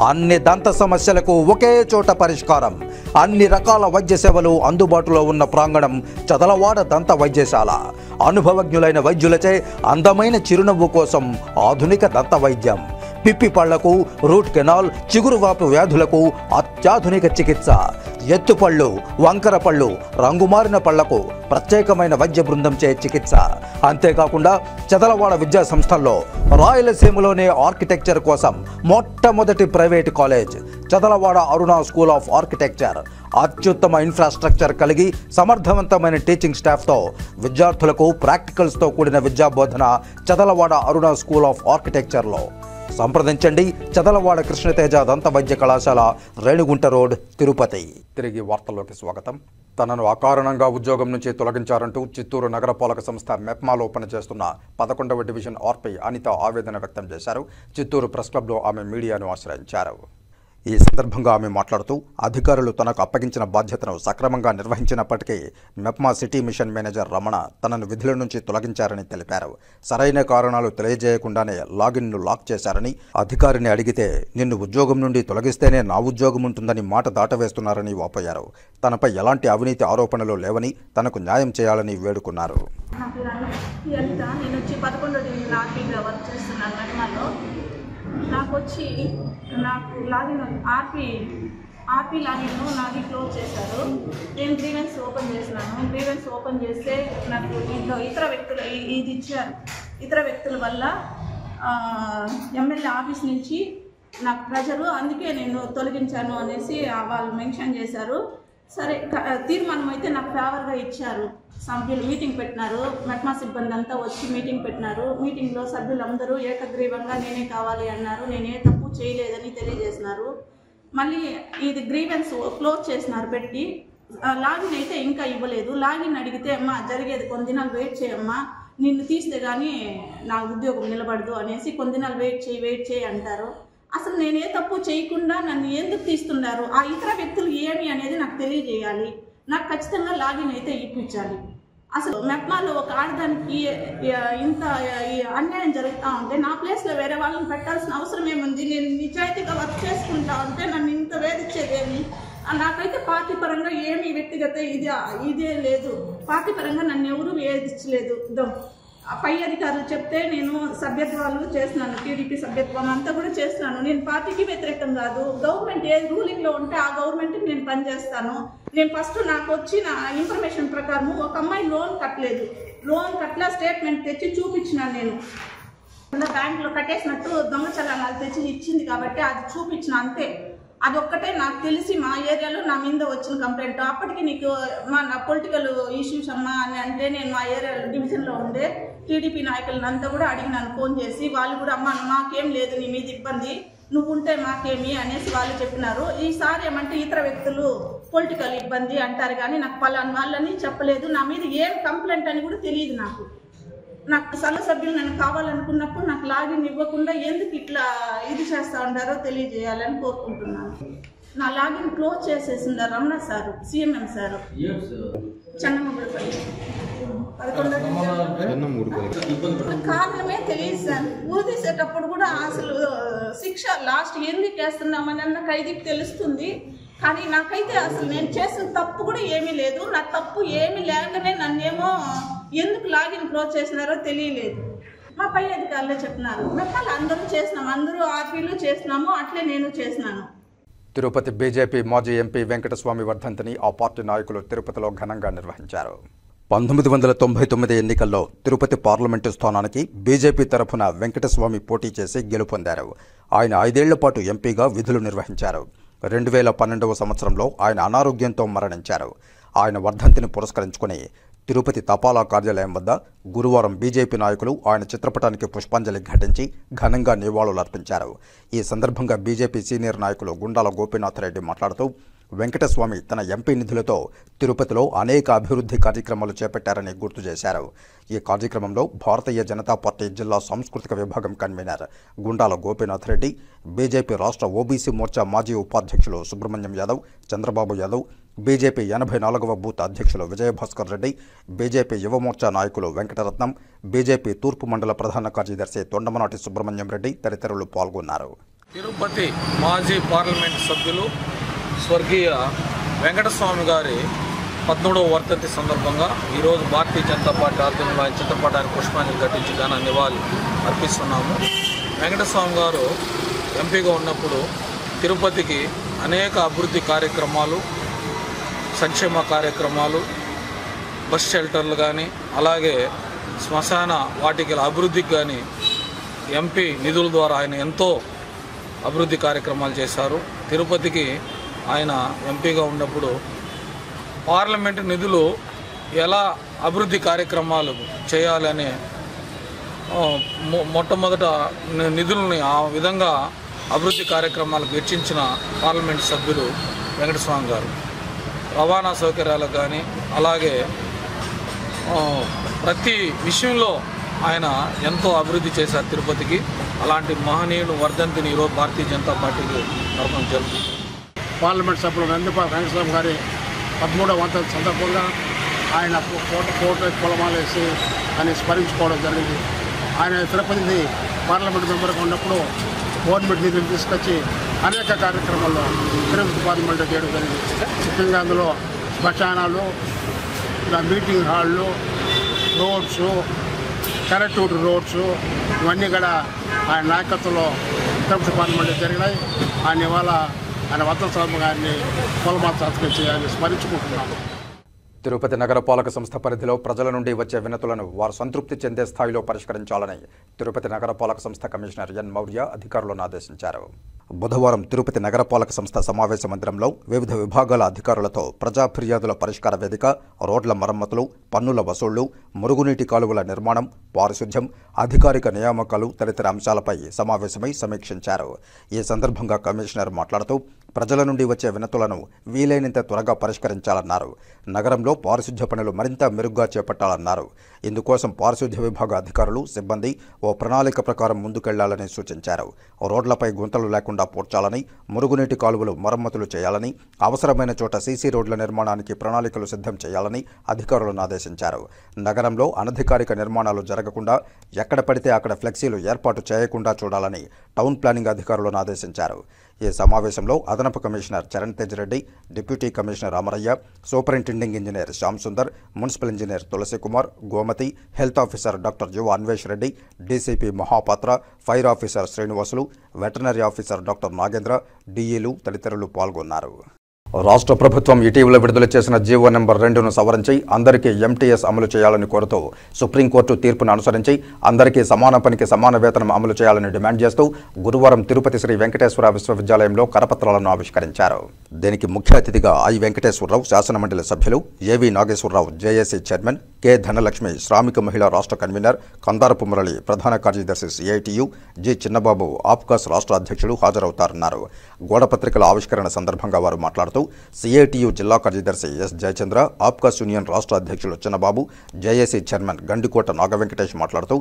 S1: అన్ని దంత సమస్యలకు ఒకే చోట పరిష్కారం. అన్ని రకాల వైద్య సేవలు అందుబాటులో ఉన్న ప్రాంగణం చదలవాడ దంత వైద్యశాల. అనుభవజ్ఞులైన వైద్యులచే అందమైన చిరునవ్వు కోసం ఆధునిక దంత వైద్యం. పిప్పి పళ్లకు, రూట్ కెనాల్, చిగురువాపు వ్యాధులకు అత్యాధునిక చికిత్స. ఎత్తుపళ్ళు, వంకర పళ్ళు, రంగుమారిన పళ్లకు ప్రత్యేకమైన వైద్య బృందంచే చికిత్స. అంతేకాకుండా చదలవాడ విద్యా సంస్థల్లో రాయలసీమలోనే ఆర్కిటెక్చర్ కోసం మొట్టమొదటి private college Chadalavada Aruna school of architecture. అత్యుత్తమ ఇన్ఫ్రాస్ట్రక్చర్ కలిగి సమర్థవంతమైన టీచింగ్ స్టాఫ్తో విద్యార్థులకు ప్రాక్టికల్స్తో కూడిన విద్యాబోధన చదలవాడ అరుణ స్కూల్ ఆఫ్ ఆర్కిటెక్చర్లో. సంప్రదించండి చదలవాడ కృష్ణతేజ దంత వైద్య కళాశాల, రేణుగుంట రోడ్, తిరుపతి. తిరిగి వార్తల్లోకి స్వాగతం. తనను అకారణంగా ఉద్యోగం నుంచి తొలగించారంటూ చిత్తూరు నగరపాలక సంస్థ మెప్మాలో పనిచేస్తున్న 11వ డివిజన్ ఆర్పీ అనిత ఆవేదన వ్యక్తం చేశారు. చిత్తూరు ప్రెస్ క్లబ్లో ఆమె మీడియాను ఆశ్రయించారు. ఈ సందర్భంగా ఆమె మాట్లాడుతూ అధికారులు తనకు అప్పగించిన బాధ్యతను సక్రమంగా నిర్వహించినప్పటికీ MEPMA city mission manager Ramana తనను విధుల నుంచి తొలగించారని తెలిపారు. సరైన కారణాలు తెలియజేయకుండానే లాగిన్ను లాక్ చేశారని, అధికారిని అడిగితే నిన్ను ఉద్యోగం నుండి తొలగిస్తేనే నా ఉద్యోగం ఉంటుందని మాట దాటవేస్తున్నారని వాపోయారు. తనపై ఎలాంటి అవినీతి ఆరోపణలు లేవని, తనకు న్యాయం చేయాలని వేడుకున్నారు.
S12: నాకు లాగిన్ ఆర్పీ లాగిన్ నాది క్లోజ్ చేశారు. నేను గ్రీవెన్స్ ఓపెన్ చేసినాను. గ్రీవెన్స్ ఓపెన్ చేస్తే నాకు ఇతర వ్యక్తుల వల్ల ఎమ్మెల్యే ఆఫీస్ నుంచి నాకు ప్రెజరు, అందుకే నేను తొలగించాను అనేసి వాళ్ళు మెన్షన్ చేశారు. సరే, తీర్మానం అయితే నాకు ఫేవర్గా ఇచ్చారు. సభ్యులు మీటింగ్ పెట్టినారు. మెప్మా సిబ్బంది అంతా వచ్చి మీటింగ్ పెట్టినారు. మీటింగ్లో సభ్యులందరూ ఏకగ్రీవంగా నేనే కావాలి అన్నారు. నేనే తప్పు చేయలేదని తెలియజేసినారు. మళ్ళీ ఇది గ్రీవెన్స్ క్లోజ్ చేసినారు పెట్టి. లాగిన్ అయితే ఇంకా ఇవ్వలేదు. లాగిన్ అడిగితే అమ్మా జరిగేది కొన్ని దినాలు వెయిట్ చేయమ్మా, నిన్ను తీస్తే కానీ నా ఉద్యోగం నిలబడదు అనేసి కొన్ని దినాలు వెయిట్ చేయి అంటారు. అసలు నేనే తప్పు చేయకుండా నన్ను ఎందుకు తీస్తున్నారు? ఆ ఇతర వ్యక్తులు ఏమి అనేది నాకు తెలియజేయాలి. నాకు ఖచ్చితంగా లాగిన్ అయితే ఇప్పించాలి. అసలు మెప్మాలో ఒక ఆడదానికి ఇంత అన్యాయం జరుగుతూ ఉంటే నా ప్లేస్లో వేరే వాళ్ళని పెట్టాల్సిన అవసరం ఏముంది? నేను నిజాయితీగా వర్క్ చేసుకుంటా ఉంటే నన్ను ఇంత వేధించేదేమి? నాకైతే పార్టీ పరంగా ఏమి వ్యక్తిగత ఇదే లేదు. పార్టీ పరంగా నన్ను ఎవరు వేధించలేదు. పై అధికారులు చెప్తే నేను సభ్యత్వాలు చేస్తున్నాను, టీడీపీ సభ్యత్వం అంతా కూడా చేస్తున్నాను. నేను పార్టీకి వ్యతిరేకం కాదు. గవర్నమెంట్ ఏ రూలింగ్లో ఉంటే ఆ గవర్నమెంట్కి నేను పనిచేస్తాను. నేను ఫస్ట్ నాకు వచ్చిన ఇన్ఫర్మేషన్ ప్రకారం ఒక అమ్మాయి లోన్ కట్టలా స్టేట్మెంట్ తెచ్చి చూపించినాను. నేను బ్యాంకులో కట్టేసినట్టు దొంగ చలానాలు తెచ్చి ఇచ్చింది కాబట్టి అది చూపించిన అంతే. అదొక్కటే నాకు తెలిసి మా ఏరియాలో నా మీద వచ్చిన కంప్లైంట్. అప్పటికి నీకు నా పొలిటికల్ ఇష్యూస్ అమ్మా అని అంటే నేను మా ఏరియా డివిజన్లో ఉండే టీడీపీ నాయకులను అంతా కూడా అడిగినాను ఫోన్ చేసి. వాళ్ళు కూడా అమ్మ మాకేం లేదు నీ మీద ఇబ్బంది, నువ్వు ఉంటే మాకేమి అనేసి వాళ్ళు చెప్పినారు. ఈసారి ఏమంటే ఇతర వ్యక్తులు పొలిటికల్ ఇబ్బంది అంటారు కానీ నాకు పలానా వాళ్ళని చెప్పలేదు. నా మీద ఏం కంప్లైంట్ అని కూడా తెలియదు. నాకు సంఘ సభ్యులు నన్ను కావాలనుకున్నప్పుడు నాకు లాగిన్ ఇవ్వకుండా ఎందుకు ఇట్లా ఇది చేస్తూ ఉంటారో తెలియజేయాలని కోరుకుంటున్నాను. నా లాగిన్ క్లోజ్ చేసేసింది రమణ సారు, సిఎంఎం సారు, చెన్నమ్మగుడిపల్లి 11. కారణమే తెలియదు సార్. ఊదిసేటప్పుడు కూడా అసలు శిక్ష లాస్ట్ ఎందుకు వేస్తున్నామని అన్న ఖైదీకి తెలుస్తుంది. కానీ నాకైతే అసలు నేను చేసిన తప్పు కూడా ఏమీ లేదు. నా తప్పు ఏమీ లేకనే నన్నేమో ఎందుకు లాగిన్ క్లోజ్ చేసినారో తెలియలేదు. మా పై అధికారులు చెప్తున్నారు. మేము అందరూ చేసినాము, అందరూ ఆర్పీలు చేసినాము, అట్లే నేను చేసినాను.
S1: తిరుపతి బీజేపీ మాజీ ఎంపీ వెంకటస్వామి వర్ధంతిని ఆ పార్టీ నాయకులు తిరుపతిలో ఘనంగా నిర్వహించారు. 1999 ఎన్నికల్లో తిరుపతి పార్లమెంటు స్థానానికి బీజేపీ తరఫున వెంకటస్వామి పోటీ చేసి గెలుపొందారు. ఆయన 5 ఏళ్ల పాటు ఎంపీగా విధులు నిర్వహించారు. 2012వ సంవత్సరంలో ఆయన అనారోగ్యంతో మరణించారు. ఆయన వర్ధంతిని పురస్కరించుకుని తిరుపతి తపాలా కార్యాలయం వద్ద గురువారం బీజేపీ నాయకులు ఆయన చిత్రపటానికి పుష్పాంజలి ఘటించి ఘనంగా నివాళులర్పించారు. ఈ సందర్భంగా బీజేపీ సీనియర్ నాయకులు గుండాల గోపీనాథ్ రెడ్డి మాట్లాడుతూ వెంకటస్వామి తన ఎంపీ నిధులతో తిరుపతిలో అనేక అభివృద్ధి కార్యక్రమాలు చేపట్టారని గుర్తు చేశారు. ఈ కార్యక్రమంలో భారతీయ జనతా పార్టీ జిల్లా సాంస్కృతిక విభాగం కన్వీనర్ గుండాల గోపీనాథ్ రెడ్డి, బీజేపీ రాష్ట్ర ఓబీసీ మోర్చా మాజీ ఉపాధ్యక్షులు సుబ్రహ్మణ్యం యాదవ్, చంద్రబాబు యాదవ్, బీజేపీ 84వ బూత్ అధ్యక్షులు విజయభాస్కర్ రెడ్డి, బీజేపీ యువమోర్చా నాయకులు వెంకటరత్నం, బీజేపీ తూర్పు మండల ప్రధాన కార్యదర్శి తొండమనాటి సుబ్రహ్మణ్యం రెడ్డి తదితరులు పాల్గొన్నారు.
S10: తిరుపతి మాజీ పార్లమెంట్ సభ్యులు స్వర్గీయ వెంకటస్వామి గారి 13వ వర్ధంతి సందర్భంగా ఈరోజు భారతీయ జనతా పార్టీ ఆధ్వర్యంలో ఆయన చిత్రపటానికి పుష్పాంజలి ఘటించి ఘన నివాళి అర్పిస్తున్నాము. వెంకటస్వామి గారు ఎంపీగా ఉన్నప్పుడు తిరుపతికి అనేక అభివృద్ధి కార్యక్రమాలు, సంక్షేమ కార్యక్రమాలు, బస్ షెల్టర్లు కానీ అలాగే శ్మశాన వాటికల అభివృద్ధికి కానీ ఎంపీ నిధుల ద్వారా ఆయన ఎంతో అభివృద్ధి కార్యక్రమాలు చేశారు. తిరుపతికి ఆయన ఎంపీగా ఉన్నప్పుడు పార్లమెంటు నిధులు ఎలా అభివృద్ధి కార్యక్రమాలు చేయాలని మొట్టమొదట నిధులని ఆ విధంగా అభివృద్ధి కార్యక్రమాలకు వెచ్చించిన పార్లమెంటు సభ్యులు వెంకటస్వామి గారు. రవాణా సౌకర్యాలకు కానీ అలాగే ప్రతి విషయంలో ఆయన ఎంతో అభివృద్ధి చేశారు తిరుపతికి. అలాంటి మహనీయుడు వర్ధంతిని ఈరోజు భారతీయ జనతా పార్టీకి తరఫున జరుగుతుంది.
S13: పార్లమెంట్ సభ్యులు నందిపాల వెంకటస్వామి గారి 13వ వర్ధంతి సందర్భంగా ఆయన ఫోటో పొలమాలేసి ఆయన స్మరించుకోవడం జరిగింది. ఆయన తిరుపతి పార్లమెంట్ మెంబర్గా ఉన్నప్పుడు గవర్నమెంట్ నిధులు తీసుకొచ్చి అనేక కార్యక్రమాల్లో తిరుపతి పార్లమెంట్లో చేయడం జరిగింది. ముఖ్యంగా అందులో శ్మశానాలు, మీటింగ్ హాళ్ళు, రోడ్స్, కనెక్టివిటీ రోడ్స్ ఇవన్నీ కూడా ఆయన నాయకత్వంలో తిరుపతి పార్లమెంట్లో జరిగినాయి. ఆయన ఇవాళ ఆయన వర్ధంతి గారిని పొలమాల సత్కరించి ఆయన స్మరించుకుంటున్నాము.
S1: తిరుపతి నగరపాలక సంస్థ పరిధిలో ప్రజల నుండి వచ్చే వినతులను వారు సంతృప్తి చెందే స్థాయిలో పరిష్కరించాలని తిరుపతి నగరపాలక సంస్థ కమిషనర్ ఎన్ మౌర్య అధికారులను ఆదేశించారు. బుధవారం తిరుపతి నగరపాలక సంస్థ సమావేశ మందిరంలో వివిధ విభాగాల అధికారులతో ప్రజా ఫిర్యాదుల పరిష్కార వేదిక, రోడ్ల మరమ్మతులు, పన్నుల వసూళ్లు, మురుగునీటి కాలువల నిర్మాణం, పారిశుధ్యం, అధికారిక నియామకాలు తదితర అంశాలపై సమావేశమై సమీక్షించారు. ఈ సందర్భంగా కమిషనర్ మాట్లాడుతూ ప్రజల నుండి వచ్చే వినతులను వీలైనంత త్వరగా పరిష్కరించాలన్నారు. నగరంలో పారిశుధ్య పనులు మరింత మెరుగ్గా చేపట్టాలన్నారు. ఇందుకోసం పారిశుధ్య విభాగ అధికారులు, సిబ్బంది ఓ ప్రణాళిక ప్రకారం ముందుకెళ్లాలని సూచించారు. రోడ్లపై గుంతలు లేకుండా పూడ్చాలని, మురుగునీటి కాలువలు మరమ్మతులు చేయాలని, అవసరమైన చోట సీసీ రోడ్ల నిర్మాణానికి ప్రణాళికలు సిద్ధం చేయాలని అధికారులను ఆదేశించారు. నగరంలో అనధికారిక నిర్మాణాలు జరగకుండా ఎక్కడ పడితే అక్కడ ఫ్లెక్సీలు ఏర్పాటు చేయకుండా చూడాలని టౌన్ ప్లానింగ్ అధికారులను ఆదేశించారు. ఈ సమావేశంలో అదనపు commissioner Charan Tej Reddy, deputy commissioner Amarayya, superintending engineer Shyam Sundar, municipal engineer Tulasi Kumar, Gomathi, health officer doctor Yuva Anvesh Reddy, DCP Mahapatra, fire officer Srinivasulu, veterinary officer doctor Nagendra, డీఈలు తదితరులు పాల్గొన్నారు. రాష్ట్ర ప్రభుత్వం ఇటీవల విడుదల చేసిన జీవో నెంబర్ 2ను సవరించి అందరికీ ఎంటీఎస్ అమలు చేయాలని కోరుతూ సుప్రీంకోర్టు తీర్పును అనుసరించి అందరికీ సమాన పనికి సమాన వేతనం అమలు చేయాలని డిమాండ్ చేస్తూ గురువారం తిరుపతి శ్రీ వెంకటేశ్వర విశ్వవిద్యాలయంలో కరపత్రాలను ఆవిష్కరించారు. దీనికి ముఖ్య అతిథిగా ఐ వెంకటేశ్వరరావు, శాసనమండలి సభ్యులు, AV Nageswara Rao, JAC chairman, K Dhanalakshmi, శ్రామిక మహిళా రాష్ట్ర కన్వీనర్, కందారపు మురళి, ప్రధాన కార్యదర్శి సిఐటియు, జి చిన్నబాబు, ఆప్కాస్ రాష్ట్ర అధ్యక్షులు హాజరవుతారన్నారు. గోడపత్రికల ఆవిష్కరణ సందర్భంగా వారు మాట్లాడుతూ సిఐటియు జిల్లా కార్యదర్శి ఎస్ జయచంద్ర, ఆప్కాస్ యూనియన్ రాష్ట్ర అధ్యక్షులు చిన్నబాబు, జేఏసీ చైర్మన్ గండికోట నాగవెంకటేష్ మాట్లాడుతూ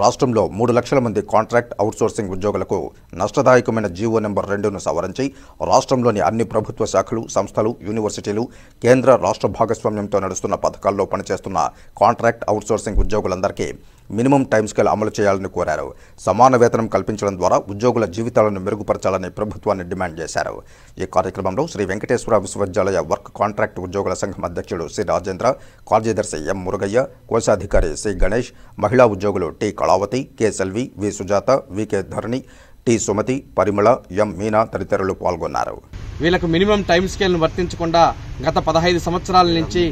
S1: రాష్ట్రంలో 3 లక్షల మంది కాంట్రాక్ట్ అవుట్సోర్సింగ్ ఉద్యోగులకు నష్టదాయకమైన జీవో నెంబర్ 2ను సవరించి రాష్ట్రంలోని అన్ని ప్రభుత్వ శాఖలు, సంస్థలు, యూనివర్సిటీలు, కేంద్ర రాష్ట్ర భాగస్వామ్యంతో నడుస్తున్న పథకాల్లో పనిచేస్తున్న కాంట్రాక్ట్ అవుట్సోర్సింగ్ ఉద్యోగులందరికీ మినిమం టైం స్కేల్ అమలు చేయాలని కోరారు. సమాన వేతనం కల్పించడం ద్వారా ఉద్యోగుల జీవితాలను మెరుగుపరచాలని ప్రభుత్వాన్ని డిమాండ్ చేశారు. ఈ కార్యక్రమంలో శ్రీ వెంకటేశ్వర విశ్వవిద్యాలయ వర్క్ కాంట్రాక్ట్ ఉద్యోగుల సంఘం అధ్యక్షుడు సి రాజేంద్ర, కార్యదర్శి ఎం మురుగయ్య, కోశాధికారి సి గణేష్, మహిళా ఉద్యోగులు టి కళావతి, కె సెల్వి, వి సుజాత, వికే ధరణి, టి సుమతి, పరిమళ, ఎం మీనా తదితరులు పాల్గొన్నారు.
S14: వీళ్ళకు మినిమం టైం స్కేల్ను వర్తించకుండా గత 15 సంవత్సరాల నుంచి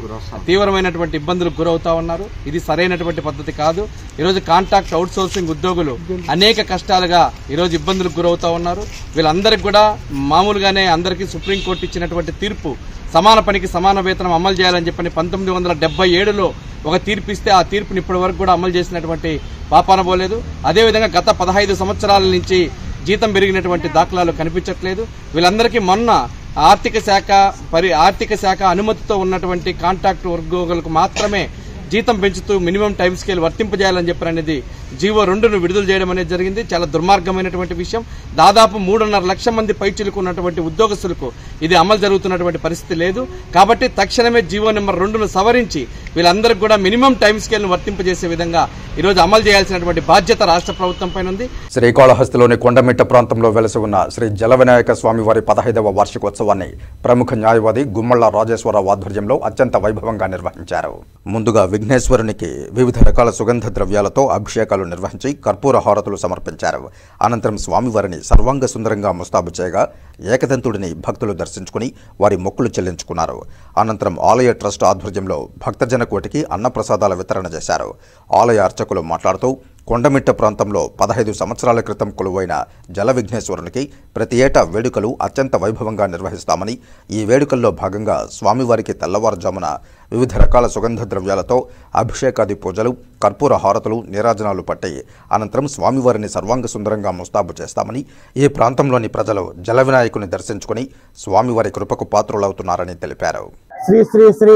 S14: తీవ్రమైనటువంటి ఇబ్బందులకు గురవుతా ఉన్నారు. ఇది సరైనటువంటి పద్ధతి కాదు. ఈరోజు కాంట్రాక్ట్ అవుట్సోర్సింగ్ ఉద్యోగులు అనేక కష్టాలుగా ఈరోజు ఇబ్బందులకు గురవుతా ఉన్నారు. వీళ్ళందరికీ కూడా మామూలుగానే అందరికీ సుప్రీంకోర్టు ఇచ్చినటువంటి తీర్పు సమాన పనికి సమాన వేతనం అమలు చేయాలని చెప్పని 1977లో ఒక తీర్పు ఇస్తే ఆ తీర్పుని ఇప్పటి వరకు కూడా అమలు చేసినటువంటి పాపాన పోలేదు. అదేవిధంగా గత 15 సంవత్సరాల నుంచి జీతం పెరిగినటువంటి దాఖలాలు కనిపించట్లేదు. వీళ్ళందరికీ మొన్న ఆర్థిక శాఖ అనుమతితో ఉన్నటువంటి కాంట్రాక్ట్ ఉద్యోగులకు మాత్రమే జీతం పెంచుతూ మినిమం టైం స్కేల్ వర్తింపజేయాలని చెప్పినది జీవో 2ను విడుదల చేయడం అనేది జరిగింది. చాలా దుర్మార్గమైనటువంటి విషయం. దాదాపు 3.5 లక్షల మంది పైచిలుకున్నటువంటి ఉద్యోగస్తులకు ఇది అమలు జరుగుతున్నటువంటి పరిస్థితి లేదు. కాబట్టి తక్షణమే జీవో నెంబర్ 2ను సవరించి వీళ్ళందరికీ కూడా మినిమం టైం స్కేల్ను వర్తింపజేసే విధంగా ఈరోజు అమలు చేయాల్సినటువంటి బాధ్యత రాష్ట్ర ప్రభుత్వం పైన ఉంది.
S1: శ్రీకాళహస్తిలోని కొండమిట్ట ప్రాంతంలో వెలసి ఉన్న శ్రీ జలవినాయక స్వామి వారి 15వ వార్షికోత్సవాన్ని ప్రముఖ న్యాయవాది గుమ్మళ్ల రాజేశ్వరరావు ఆధ్వర్యంలో అత్యంత వైభవంగా నిర్వహించారు. ముందుగా విఘ్నేశ్వరునికి వివిధ రకాల సుగంధ ద్రవ్యాలతో అభిషేకాలు నిర్వహించి కర్పూర హారతులు సమర్పించారు. అనంతరం స్వామివారిని సర్వాంగ సుందరంగా ముస్తాబు చేయగా ఏకదంతుడిని భక్తులు దర్శించుకుని వారి మొక్కులు చెల్లించుకున్నారు. అనంతరం ఆలయ ట్రస్ట్ ఆధ్వర్యంలో భక్తజన కోటికి అన్నప్రసాదాల వితరణ చేశారు. ఆలయ అర్చకులు మాట్లాడుతూ కొండమిట్ట ప్రాంతంలో 15 సంవత్సరాల క్రితం కొలువైన జల విఘ్నేశ్వరునికి ప్రతి ఏటా వేడుకలు అత్యంత వైభవంగా నిర్వహిస్తామని, ఈ వేడుకల్లో భాగంగా స్వామివారికి తెల్లవారుజామున వివిధ రకాల సుగంధ ద్రవ్యాలతో అభిషేకాది పూజలు, కర్పూర హారతులు, నీరాజనాలు పట్టి అనంతరం స్వామివారిని సర్వాంగ సుందరంగా ముస్తాబు చేస్తామని, ఈ ప్రాంతంలోని ప్రజలు జల వినాయకుని దర్శించుకుని స్వామివారి కృపకు పాత్రులవుతున్నారని తెలిపారు.
S4: శ్రీ శ్రీ శ్రీ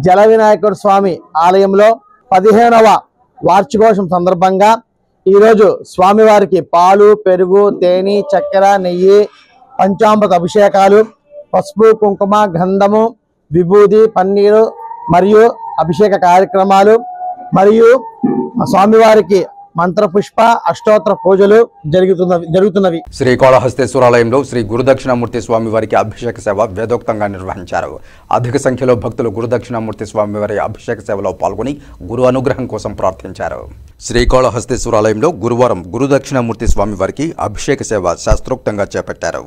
S4: జల వినాయకుడు స్వామి ఆలయంలో 15వ వార్షికోత్సవం సందర్భంగా ఈరోజు స్వామివారికి పాలు, పెరుగు, తేనె, చక్కెర, నెయ్యి, పంచామృత అభిషేకాలు, పసుపు, కుంకుమ, గంధము, విభూది, పన్నీరు మరియు అభిషేక కార్యక్రమాలు మరియు స్వామివారికి మంత్రపుష్ప అష్టోత్తర పూజలు జరుగుతున్నవి.
S1: శ్రీకాళహస్తేశ్వరాలయంలో శ్రీ గురుదక్షిణామూర్తి స్వామివారికి అభిషేక సేవ వేదోక్తంగా నిర్వహించారు. అధిక సంఖ్యలో భక్తులు గురుదక్షిణామూర్తి స్వామివారి అభిషేక సేవలో పాల్గొని గురు అనుగ్రహం కోసం ప్రార్థించారు. శ్రీకాళహస్తేశ్వరాలయంలో గురువారం గురుదక్షిణామూర్తి స్వామివారికి అభిషేక సేవ శాస్త్రోక్తంగా చేపట్టారు.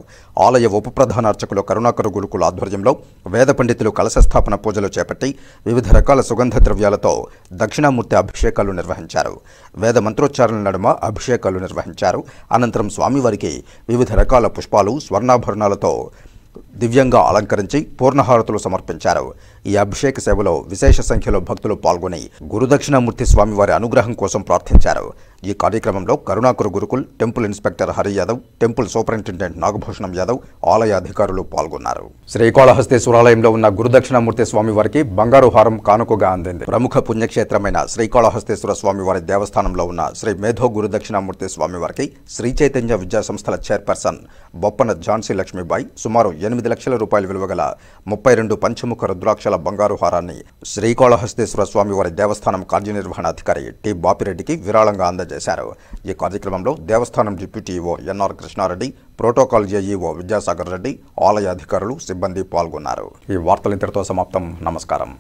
S1: ఆలయ ఉప ప్రధాన అర్చకులు కరుణాకర గురుకుల ఆధ్వర్యంలో వేద పండితులు కలశస్థాపన పూజలు చేపట్టి వివిధ రకాల సుగంధ ద్రవ్యాలతో దక్షిణామూర్తి అభిషేకాలు నిర్వహించారు. వేద మంత్రోచ్చారణల నడుమ అభిషేకాలు నిర్వహించారు. అనంతరం స్వామివారికి వివిధ రకాల పుష్పాలు, స్వర్ణాభరణాలతో దివ్యంగా అలంకరించి పూర్ణహారతులు సమర్పించారు. ఈ అభిషేక సేవలో విశేష సంఖ్యలో భక్తులు పాల్గొని గురుదక్షిణామూర్తి స్వామివారి అనుగ్రహం కోసం ప్రార్థించారు. ఈ కార్యక్రమంలో Karunakara Gurukul temple inspector Hari Yadav, temple superintendent Nagabhushanam Yadav, ఆలయ అధికారులు పాల్గొన్నారు. శ్రీకాళహస్తేశ్వరాలయంలో ఉన్న గురుదక్షిణామూర్తి స్వామివారికి బంగారు హారం కానుకగా అందింది. ప్రముఖ పుణ్యక్షేత్రమైన శ్రీకాళహస్తేశ్వర స్వామివారి దేవస్థానంలో ఉన్న శ్రీ మేధో గురుదక్షిణామూర్తి స్వామివారికి శ్రీ చైతన్య విద్యా సంస్థల చైర్పర్సన్ బొప్పన ఝాన్సీ లక్ష్మీబాయి సుమారు 8 లక్షల రూపాయల విలువ గల 32 పంచముఖ రుద్రాక్షల బంగారు హారాన్ని శ్రీకాళహస్తేశ్వర స్వామివారి దేవస్థానం కార్యనిర్వహణాధికారి టి బాపిరెడ్డికి విరాళంగా అందజేశారు. ఈ కార్యక్రమంలో దేవస్థానం deputy EO NR Krishna Reddy, protocol JEO Vidyasagar Reddy, ఆలయ అధికారులు, సిబ్బంది పాల్గొన్నారు. ఈ వార్తలు ఇంతటితో సమాప్తం. నమస్కారం.